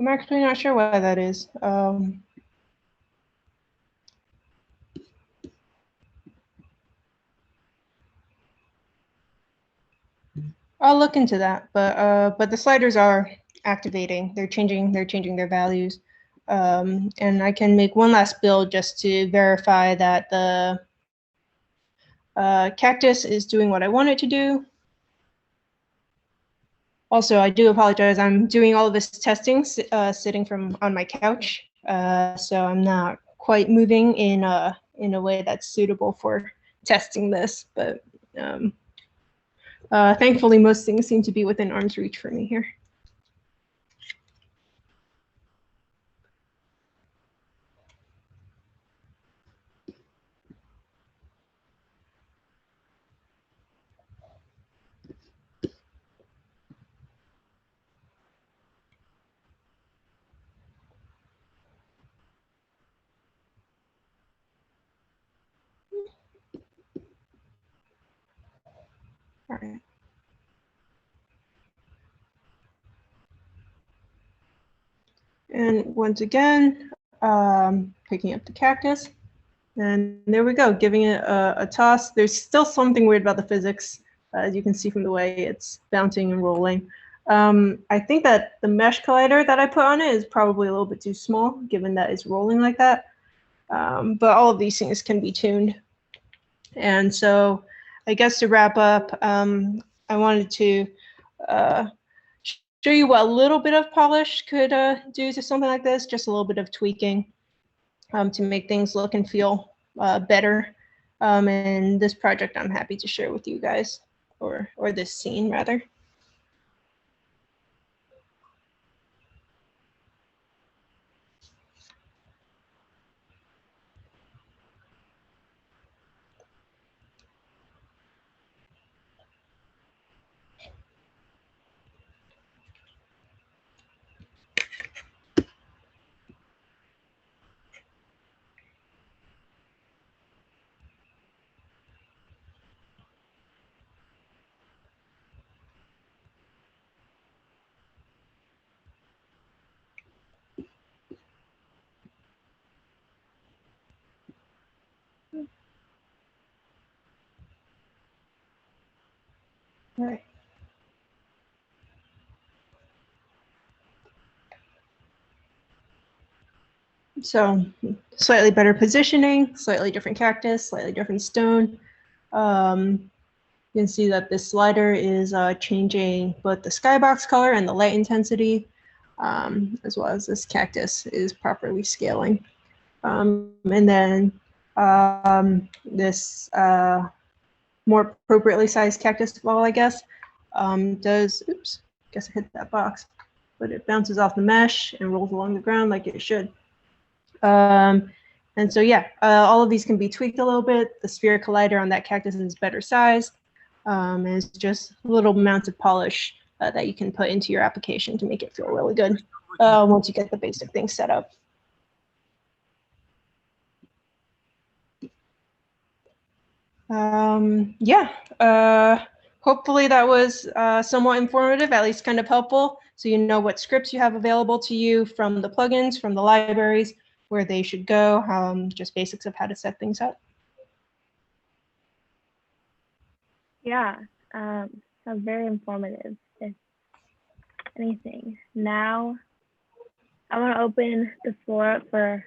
actually not sure why that is. I'll look into that, but the sliders are activating. They're changing their values, and I can make one last build just to verify that the cactus is doing what I want it to do. Also, I do apologize. I'm doing all of this testing sitting on my couch, so I'm not quite moving in a way that's suitable for testing this. But thankfully, most things seem to be within arm's reach for me here. All right. And once again, picking up the cactus. And there we go, giving it a toss. There's still something weird about the physics, as you can see from the way it's bouncing and rolling. I think that the mesh collider that I put on it is probably a little bit too small, given that it's rolling like that. But all of these things can be tuned. And so I guess to wrap up, I wanted to show you what a little bit of polish could do to something like this, just a little bit of tweaking to make things look and feel better. And this project I'm happy to share with you guys, or this scene rather. All right. So slightly better positioning, slightly different cactus, slightly different stone. You can see that this slider is changing both the skybox color and the light intensity, as well as this cactus is properly scaling. And then this more appropriately sized cactus ball, I guess, does, oops, guess I hit that box, but it bounces off the mesh and rolls along the ground like it should. And so, yeah, all of these can be tweaked a little bit. The sphere collider on that cactus is better sized. And it's just little amounts of polish that you can put into your application to make it feel really good once you get the basic things set up. Yeah, hopefully that was somewhat informative, at least kind of helpful. So you know what scripts you have available to you from the plugins, from the libraries, where they should go, just basics of how to set things up. Yeah, sounds very informative. If anything, now I want to open the floor up for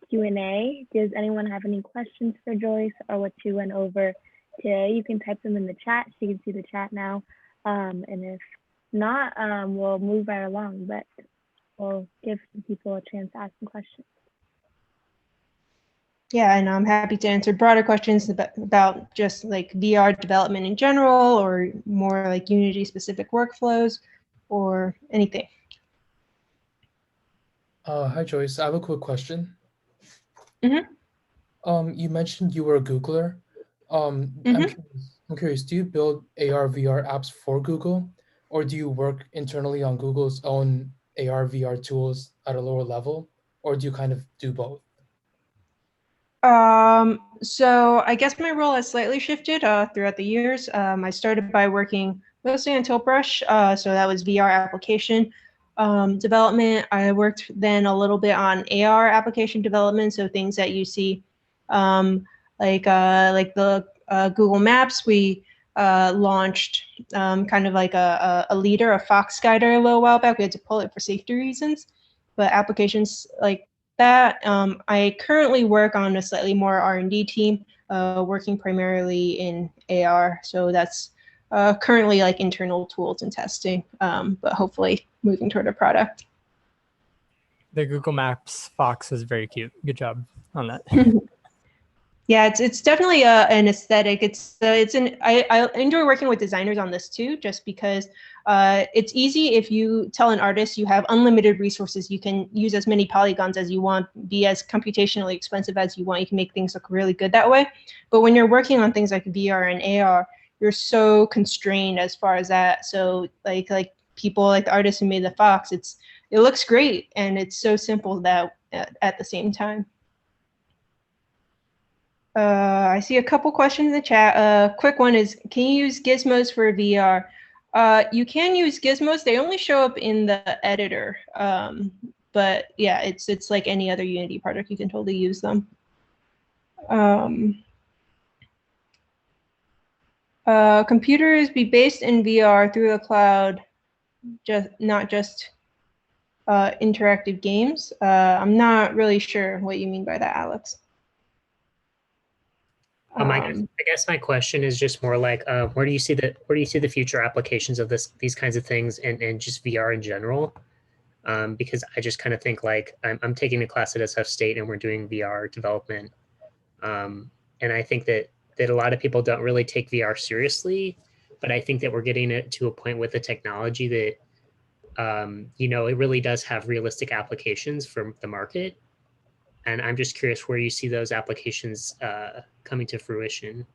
Q&A. Does anyone have any questions for Joyce or what she went over today? You can type them in the chat. So you can see the chat now. And if not, we'll move right along, but we'll give some people a chance to ask some questions. Yeah, and I'm happy to answer broader questions about just like VR development in general, or more like Unity specific workflows, or anything. Hi Joyce, I have a quick question. Mm-hmm. You mentioned you were a Googler. I'm curious, do you build AR VR apps for Google, or do you work internally on Google's own AR VR tools at a lower level, or do you kind of do both? So I guess my role has slightly shifted throughout the years. I started by working mostly on Tiltbrush, so that was VR application development. I worked then a little bit on AR application development, so things that you see like the Google Maps. We launched kind of like a leader, a Fox Guider, a little while back. We had to pull it for safety reasons, but applications like that. I currently work on a slightly more R&D team, working primarily in AR. So that's currently like internal tools and testing, but hopefully moving toward a product. The Google Maps Fox is very cute. Good job on that. Yeah, it's definitely an aesthetic. I enjoy working with designers on this too, just because it's easy. If you tell an artist you have unlimited resources, you can use as many polygons as you want, be as computationally expensive as you want. You can make things look really good that way. But when you're working on things like VR and AR, you're so constrained as far as that. So like people like the artist who made the Fox, it looks great and it's so simple that at the same time. I see a couple questions in the chat. Quick one is, can you use gizmos for VR? You can use gizmos. They only show up in the editor. But yeah, it's like any other Unity project. You can totally use them. Computers be based in VR through the cloud, not just interactive games. I'm not really sure what you mean by that, Alex. I guess my question is just more like, where do you see the future applications of these kinds of things and just VR in general? Because I just kind of think like I'm taking a class at SF State and we're doing VR development, and I think that a lot of people don't really take VR seriously, but I think that we're getting it to a point with the technology that it really does have realistic applications for the market. And I'm just curious where you see those applications coming to fruition.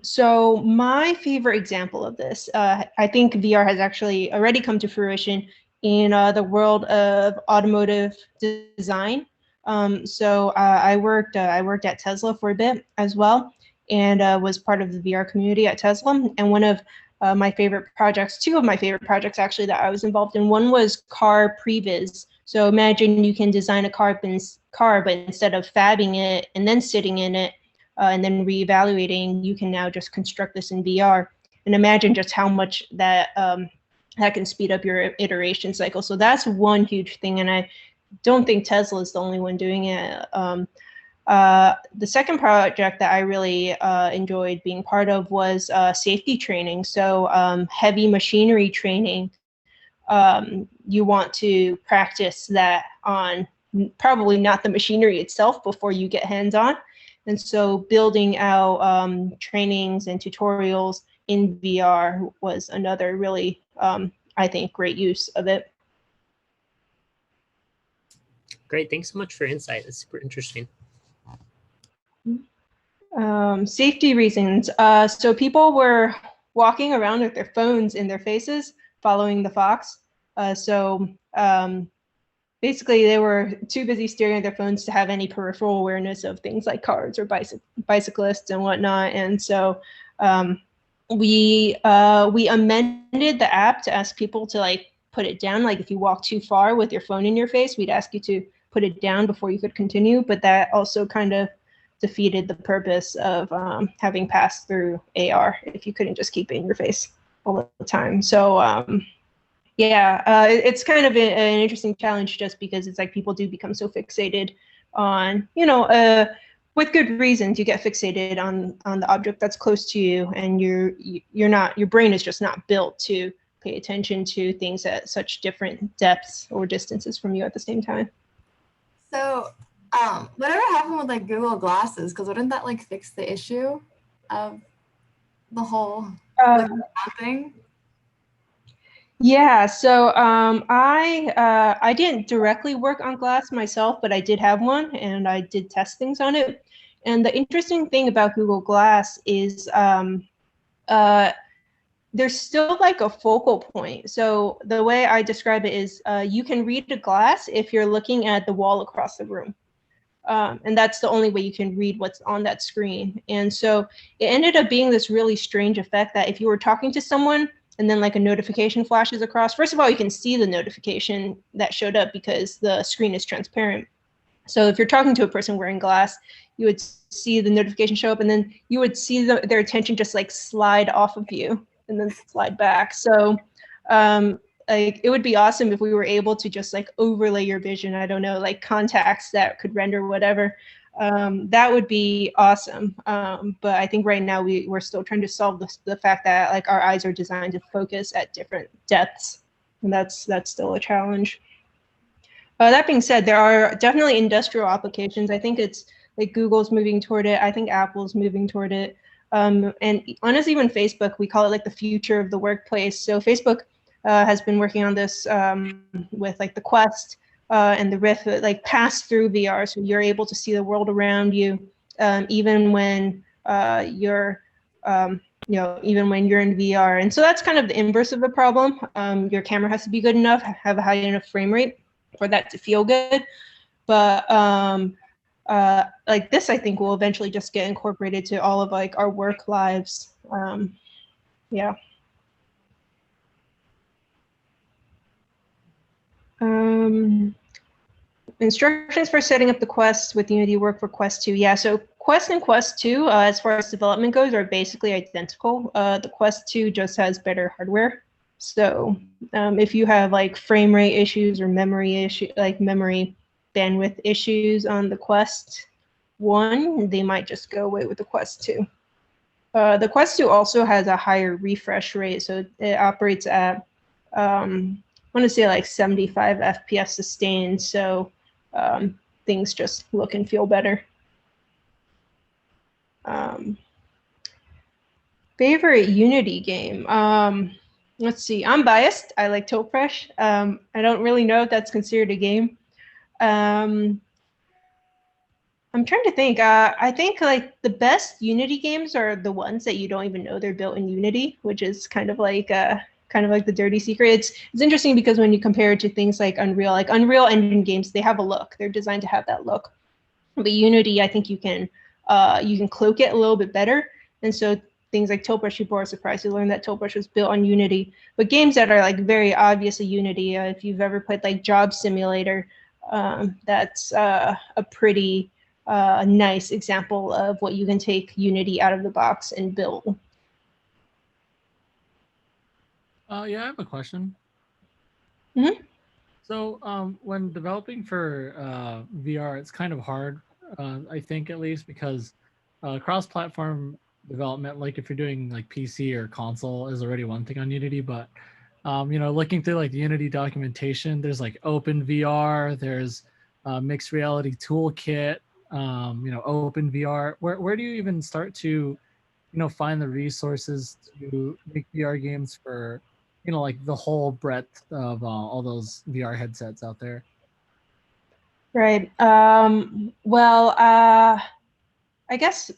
So my favorite example of this, I think VR has actually already come to fruition in the world of automotive design. I worked at Tesla for a bit as well, and was part of the VR community at Tesla. And one of my favorite projects, two of my favorite projects actually that I was involved in, one was car previs. So imagine you can design a car, but instead of fabbing it and then sitting in it, and then reevaluating, you can now just construct this in VR. And imagine just how much that that can speed up your iteration cycle. So that's one huge thing, and I don't think Tesla is the only one doing it. The second project that I really enjoyed being part of was safety training. So heavy machinery training. You want to practice that on probably not the machinery itself before you get hands-on. And so building out trainings and tutorials in VR was another really, I think, great use of it. Great, thanks so much for your insight. It's super interesting. Safety reasons. So people were walking around with their phones in their faces, following the fox. Basically, they were too busy staring at their phones to have any peripheral awareness of things like cars or bicyclists and whatnot. And so we amended the app to ask people to like put it down. Like if you walk too far with your phone in your face, we'd ask you to put it down before you could continue. But that also kind of defeated the purpose of having passed through AR if you couldn't just keep it in your face all the time. So it's kind of an interesting challenge just because it's like people do become so fixated on, with good reasons, you get fixated on the object that's close to you, and your brain is just not built to pay attention to things at such different depths or distances from you at the same time. So whatever happened with like Google Glasses? Because wouldn't that like fix the issue of the whole thing? Yeah, so I didn't directly work on Glass myself, but I did have one and I did test things on it. And the interesting thing about Google Glass is there's still like a focal point. So the way I describe it is you can read a glass if you're looking at the wall across the room. And that's the only way you can read what's on that screen. And so it ended up being this really strange effect that if you were talking to someone and then like a notification flashes across, first of all, you can see the notification that showed up because the screen is transparent. So if you're talking to a person wearing glass, you would see the notification show up, and then you would see their attention just like slide off of you and then slide back. So like it would be awesome if we were able to just like overlay your vision. I don't know, like contacts that could render whatever. That would be awesome. But I think right now we're still trying to solve the fact that like our eyes are designed to focus at different depths, and that's still a challenge. That being said, there are definitely industrial applications. I think it's like Google's moving toward it. I think Apple's moving toward it. And honestly, even Facebook, we call it like the future of the workplace. So Facebook has been working on this with like the Quest and the Rift, like pass through VR. So you're able to see the world around you, even when you're even when you're in VR. And so that's kind of the inverse of the problem. Your camera has to be good enough, have a high enough frame rate for that to feel good. But like this, I think will eventually just get incorporated to all of like our work lives. Yeah. Instructions for setting up the Quest with Unity work for Quest 2. Yeah, so Quest and Quest 2, as far as development goes, are basically identical. The Quest 2 just has better hardware. So if you have like frame rate issues or memory bandwidth issues on the Quest, 1, they might just go away with the Quest 2. The Quest 2 also has a higher refresh rate, so it operates at, I want to say like 75 FPS sustained, so things just look and feel better. Favorite Unity game? Let's see. I'm biased. I like Topfresh. I don't really know if that's considered a game. I'm trying to think. I think like the best Unity games are the ones that you don't even know they're built in Unity, which is kind of like the dirty secret. It's interesting because when you compare it to things like Unreal Engine games, they have a look. They're designed to have that look. But Unity, I think you can cloak it a little bit better. And so things like Toprush, people are surprised to learn that Toprush was built on Unity. But games that are like very obviously Unity, if you've ever played like Job Simulator, that's a pretty nice example of what you can take Unity out of the box and build. Yeah, I have a question. Mhm. So when developing for VR, it's kind of hard, I think at least, because cross-platform development, like if you're doing like PC or console, is already one thing on Unity, but looking through like the Unity documentation, there's like Open VR, there's Mixed Reality Toolkit, Open VR. Where do you even start to, find the resources to make VR games for, like the whole breadth of all those VR headsets out there? Right. Well, I guess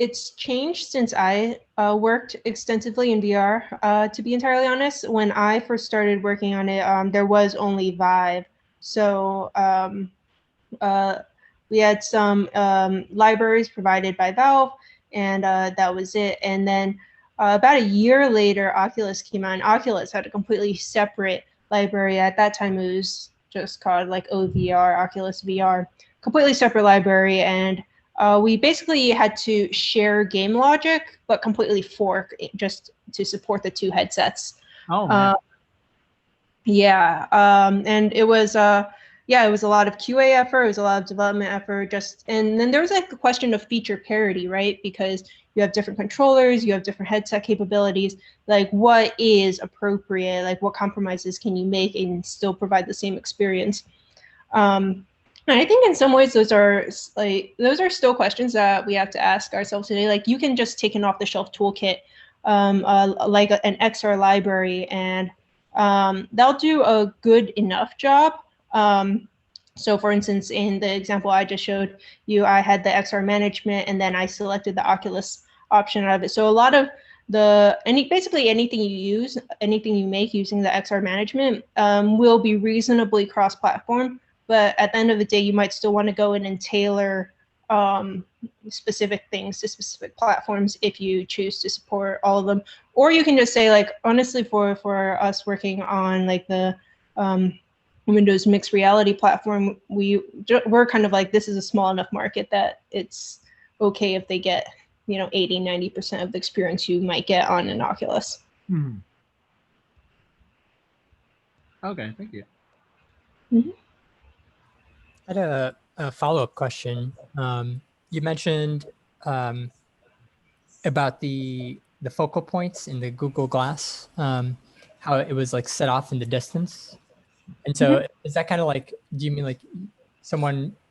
it's changed since I worked extensively in VR. To be entirely honest, when I first started working on it, there was only Vive. So we had some libraries provided by Valve, and that was it. And then about a year later, Oculus came out, and Oculus had a completely separate library. At that time, it was just called like OVR, Oculus VR, completely separate library. And we basically had to share game logic, but completely fork it just to support the two headsets. Oh, man. Yeah, and it was it was a lot of QA effort, it was a lot of development effort, and then there was like the question of feature parity, right? Because you have different controllers, you have different headset capabilities, like what is appropriate, like what compromises can you make and still provide the same experience. And I think in some ways those are still questions that we have to ask ourselves today. Like you can just take an off-the-shelf toolkit, like an XR library, and they'll do a good enough job. So for instance, in the example I just showed you, I had the XR management and then I selected the Oculus option out of it. So a lot of basically anything you make using the XR management will be reasonably cross-platform. But at the end of the day, you might still want to go in and tailor specific things to specific platforms if you choose to support all of them. Or you can just say, like, honestly, for us working on like the Windows mixed reality platform, we're kind of like, this is a small enough market that it's okay if they get 80-90% of the experience you might get on an Oculus. Okay, thank you. Mm-hmm. I had a follow-up question. You mentioned about the focal points in the Google Glass, how it was like set off in the distance. And so is that kind of like, do you mean like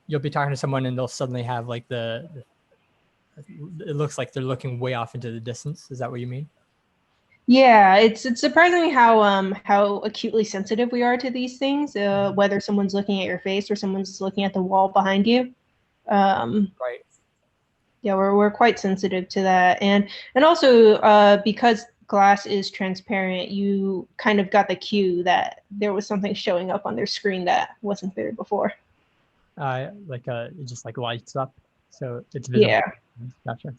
you'll be talking to someone and they'll suddenly have like it looks like they're looking way off into the distance? Is that what you mean? Yeah, it's surprising how acutely sensitive we are to these things, whether someone's looking at your face or someone's looking at the wall behind you. Right. Yeah, we're quite sensitive to that, and also because glass is transparent, you kind of got the cue that there was something showing up on their screen that wasn't there before. It just like lights up, so it's visible. Yeah. Gotcha.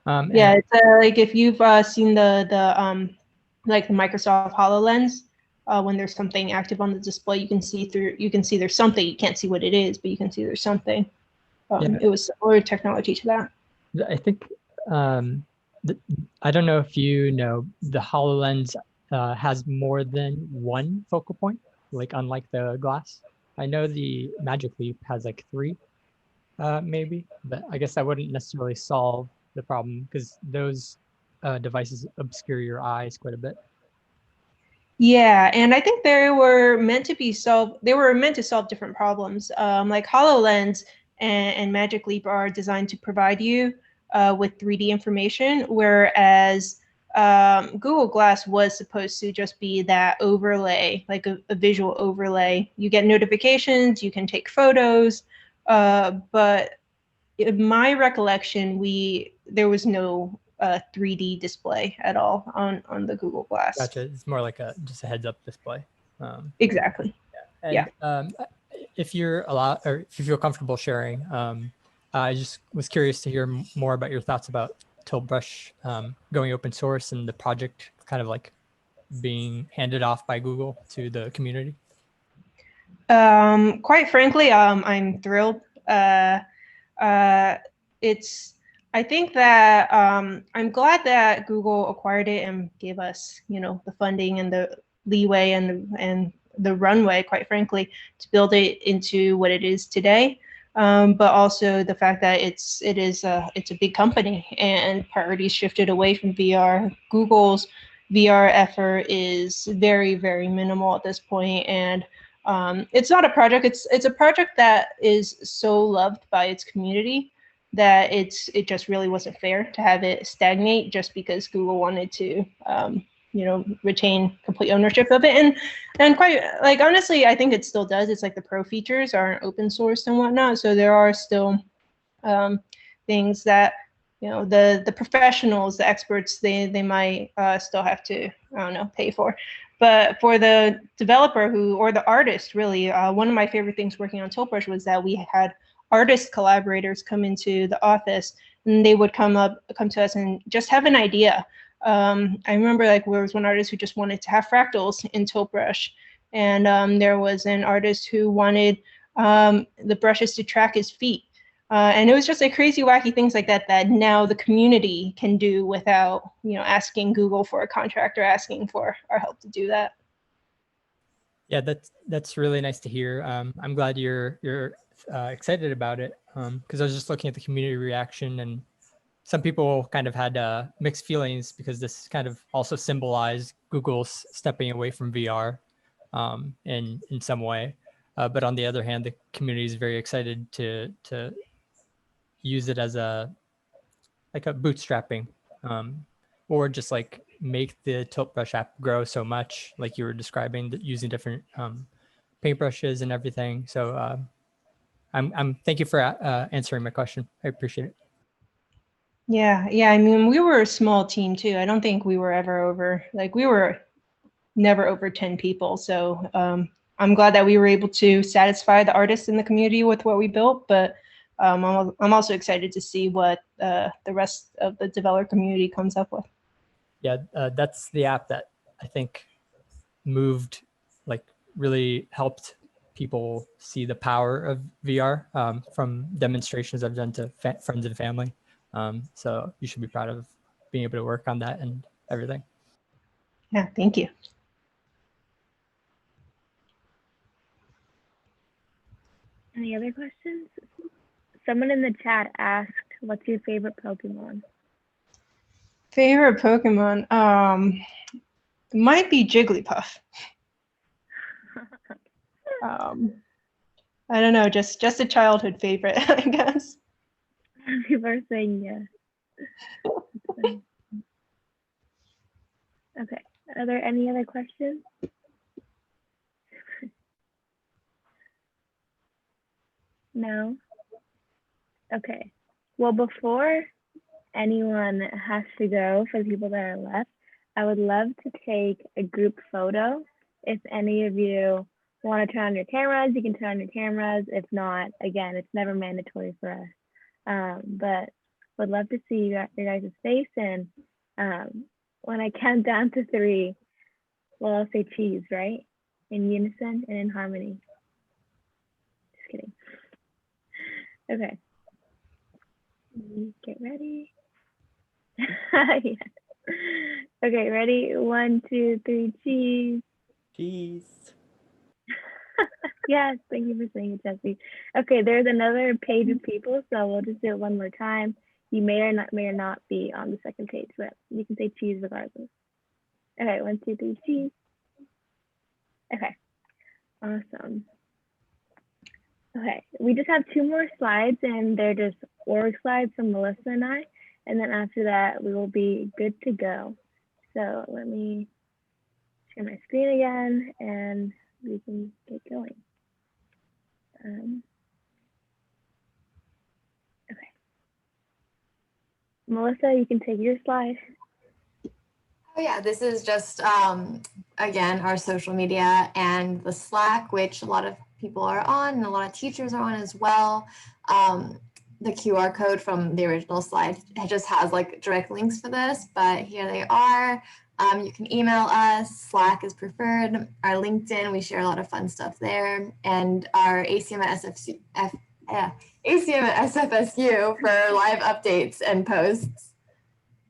Yeah, it's like if you've seen the like the Microsoft HoloLens, when there's something active on the display, you can see there's something. You can't see what it is, but you can see there's something. It was similar technology to that. I think I don't know if you know, the HoloLens has more than one focal point, like unlike the glass. I know the Magic Leap has like 3. maybe, but I guess that wouldn't necessarily solve the problem because those devices obscure your eyes quite a bit. Yeah, and I think they were meant to be They were meant to solve different problems. Like HoloLens and Magic Leap are designed to provide you with 3D information, whereas Google Glass was supposed to just be that overlay, like a visual overlay. You get notifications, you can take photos, but in my recollection, there was no 3D display at all on the Google Glass. Gotcha. It's more like just a heads up display. Exactly. And, Yeah. If you're allowed, or if you feel comfortable sharing, I just was curious to hear more about your thoughts about Tilt Brush going open source and the project kind of like being handed off by Google to the community. Quite frankly, I'm thrilled. I think that I'm glad that Google acquired it and gave us, the funding and the leeway and the runway, quite frankly, to build it into what it is today. But also the fact that it's a big company and priorities shifted away from VR. Google's VR effort is very, very minimal at this point, and it's not a project. It's a project that is so loved by its community that it just really wasn't fair to have it stagnate just because Google wanted to retain complete ownership of it. And quite like honestly, I think it still does. It's like the pro features aren't open source and whatnot, so there are still things that the professionals, the experts, they might still have to pay for. But for the developer or the artist, really, one of my favorite things working on Tilt Brush was that we had artist collaborators come into the office, and they would come to us and just have an idea. I remember there was one artist who just wanted to have fractals in Tilt Brush, and there was an artist who wanted the brushes to track his feet. And it was just like crazy, wacky things like that now the community can do without, asking Google for a contract or asking for our help to do that. Yeah, that's really nice to hear. I'm glad you're excited about it because I was just looking at the community reaction, and some people kind of had mixed feelings because this kind of also symbolized Google's stepping away from VR in some way. But on the other hand, the community is very excited to use it as a bootstrapping or just like make the Tilt Brush app grow so much, like you were describing, that using different paintbrushes and everything. So I'm thank you for answering my question. I appreciate it. Yeah. I mean, we were a small team too. I don't think we were ever over, we were never over 10 people. So I'm glad that we were able to satisfy the artists in the community with what we built, but I'm also excited to see what the rest of the developer community comes up with. Yeah, that's the app that I think really helped people see the power of VR from demonstrations I've done to friends and family. So you should be proud of being able to work on that and everything. Yeah, thank you. Any other questions? Someone in the chat asked, what's your favorite Pokemon? Favorite Pokemon? It might be Jigglypuff. I don't know, just a childhood favorite, I guess. People are saying yes. Okay, are there any other questions? No? Okay, well, before anyone has to go, for the people that are left, I would love to take a group photo. If any of you want to turn on your cameras, you can turn on your cameras. If not, again, it's never mandatory for us. But would love to see your guys' face. And when I count down to 3, well, I'll say cheese, right? In unison and in harmony. Just kidding. Okay. Get ready. Yeah. Okay, ready? 1, 2, 3, cheese. Cheese. Yes, thank you for saying it, Jesse. Okay, there's another page of people, so we'll just do it one more time. You may or not be on the second page, but you can say cheese regardless. Okay, 1, 2, 3, cheese. Okay, awesome. Okay, we just have 2 more slides, and they're just org slides from Melissa and I. And then after that, we will be good to go. So let me share my screen again, and we can get going. Okay. Melissa, you can take your slide. Oh yeah, this is just, again, our social media and the Slack, which a lot of people are on and a lot of teachers are on as well. The QR code from the original slide, it just has like direct links for this, but here they are. You can email us, Slack is preferred. Our LinkedIn, we share a lot of fun stuff there. And our ACM at SFSU for live updates and posts.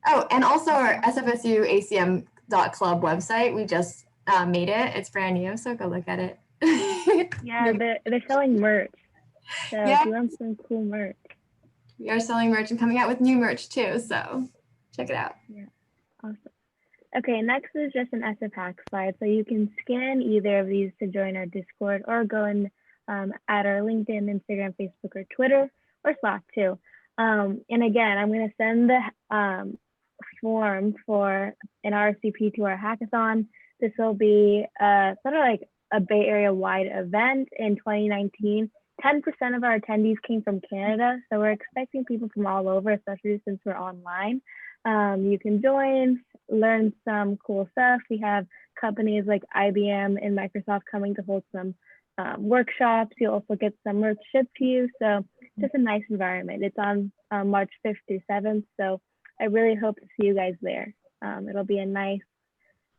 Oh, and also our SFSU ACM.club website. We just made it. It's brand new, so go look at it. Yeah, they're selling merch. So Yeah. if you want some cool merch. We are selling merch and coming out with new merch too, so check it out. Yeah, awesome. Okay, next is just an SF Hack slide. So you can scan either of these to join our Discord or go and add our LinkedIn, Instagram, Facebook, or Twitter, or Slack too. And again, I'm going to send the form for an RSVP to our hackathon. This will be sort of like a Bay Area wide event in 2019. 10% of our attendees came from Canada, so we're expecting people from all over, especially since we're online. You can join, learn some cool stuff. We have companies like IBM and Microsoft coming to hold some workshops. You'll also get some merch shipped to you, so just a nice environment. It's on March 5th through 7th, so I really hope to see you guys there. It'll be a nice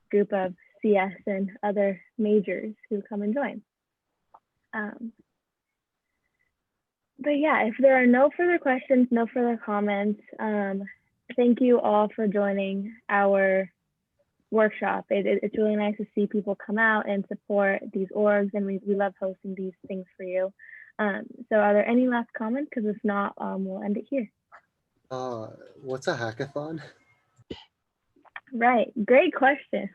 group of CS and other majors who come and join. But yeah, if there are no further questions, no further comments, thank you all for joining our workshop. It's really nice to see people come out and support these orgs, and we love hosting these things for you. So are there any last comments? Because if not, we'll end it here. What's a hackathon? Right, great question.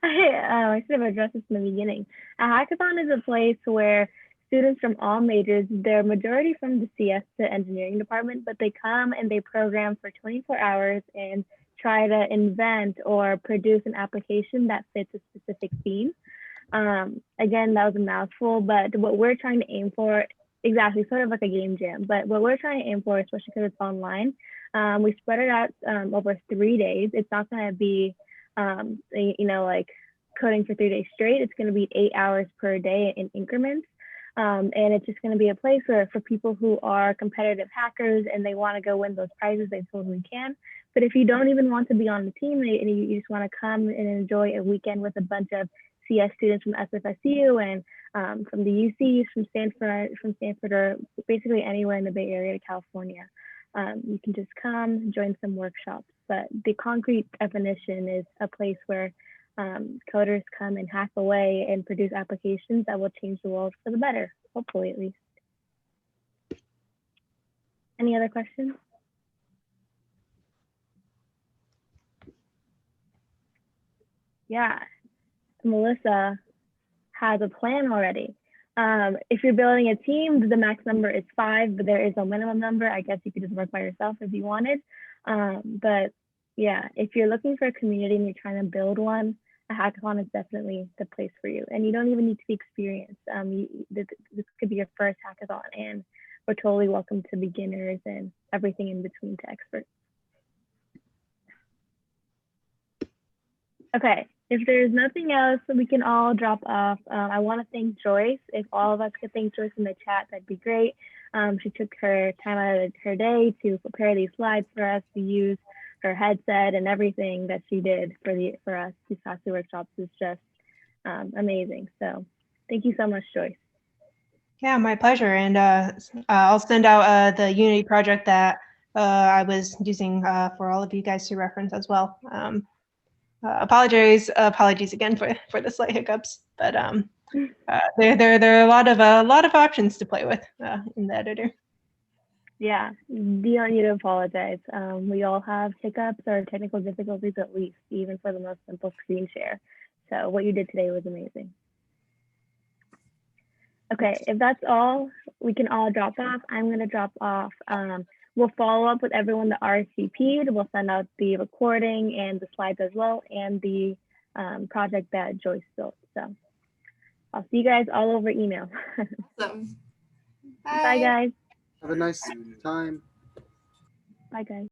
I should have addressed this in the beginning. A hackathon is a place where students from all majors, they're majority from the CS to engineering department, but they come and they program for 24 hours and try to invent or produce an application that fits a specific theme. Again, that was a mouthful, but what we're trying to aim for, exactly, sort of like a game jam, but what we're trying to aim for, especially because it's online, we spread it out over 3 days. It's not going to be, like coding for 3 days straight. It's going to be 8 hours per day in increments. And it's just going to be a place where for people who are competitive hackers and they want to go win those prizes, they totally can. But if you don't even want to be on the team and you just want to come and enjoy a weekend with a bunch of CS students from SFSU and from the UCs, from Stanford, or basically anywhere in the Bay Area to California, you can just come, join some workshops. But the concrete definition is a place where coders come and hack away and produce applications that will change the world for the better, hopefully at least. Any other questions? Yeah, Melissa has a plan already. If you're building a team, the max number is 5, but there is a minimum number. I guess you could just work by yourself if you wanted. But yeah, if you're looking for a community and you're trying to build one, a hackathon is definitely the place for you. And you don't even need to be experienced. This could be your first hackathon, and we're totally welcome to beginners and everything in between to experts. Okay, if there's nothing else, we can all drop off. I want to thank Joyce. If all of us could thank Joyce in the chat, that'd be great. She took her time out of her day to prepare these slides for us to use. Her headset and everything that she did for us these past 2 workshops is just amazing. So thank you so much, Joyce. Yeah, my pleasure. And I'll send out the Unity project that I was using for all of you guys to reference as well. Apologies again for the slight hiccups, but there are a lot of options to play with in the editor. Yeah, you don't need to apologize. We all have hiccups or technical difficulties at least, even for the most simple screen share. So what you did today was amazing. Okay, if that's all, we can all drop off. I'm going to drop off. We'll follow up with everyone that RSVP'd. We'll send out the recording and the slides as well, and the project that Joyce built. So I'll see you guys all over email. Awesome. Bye, guys. Have a nice time. Bye, guys.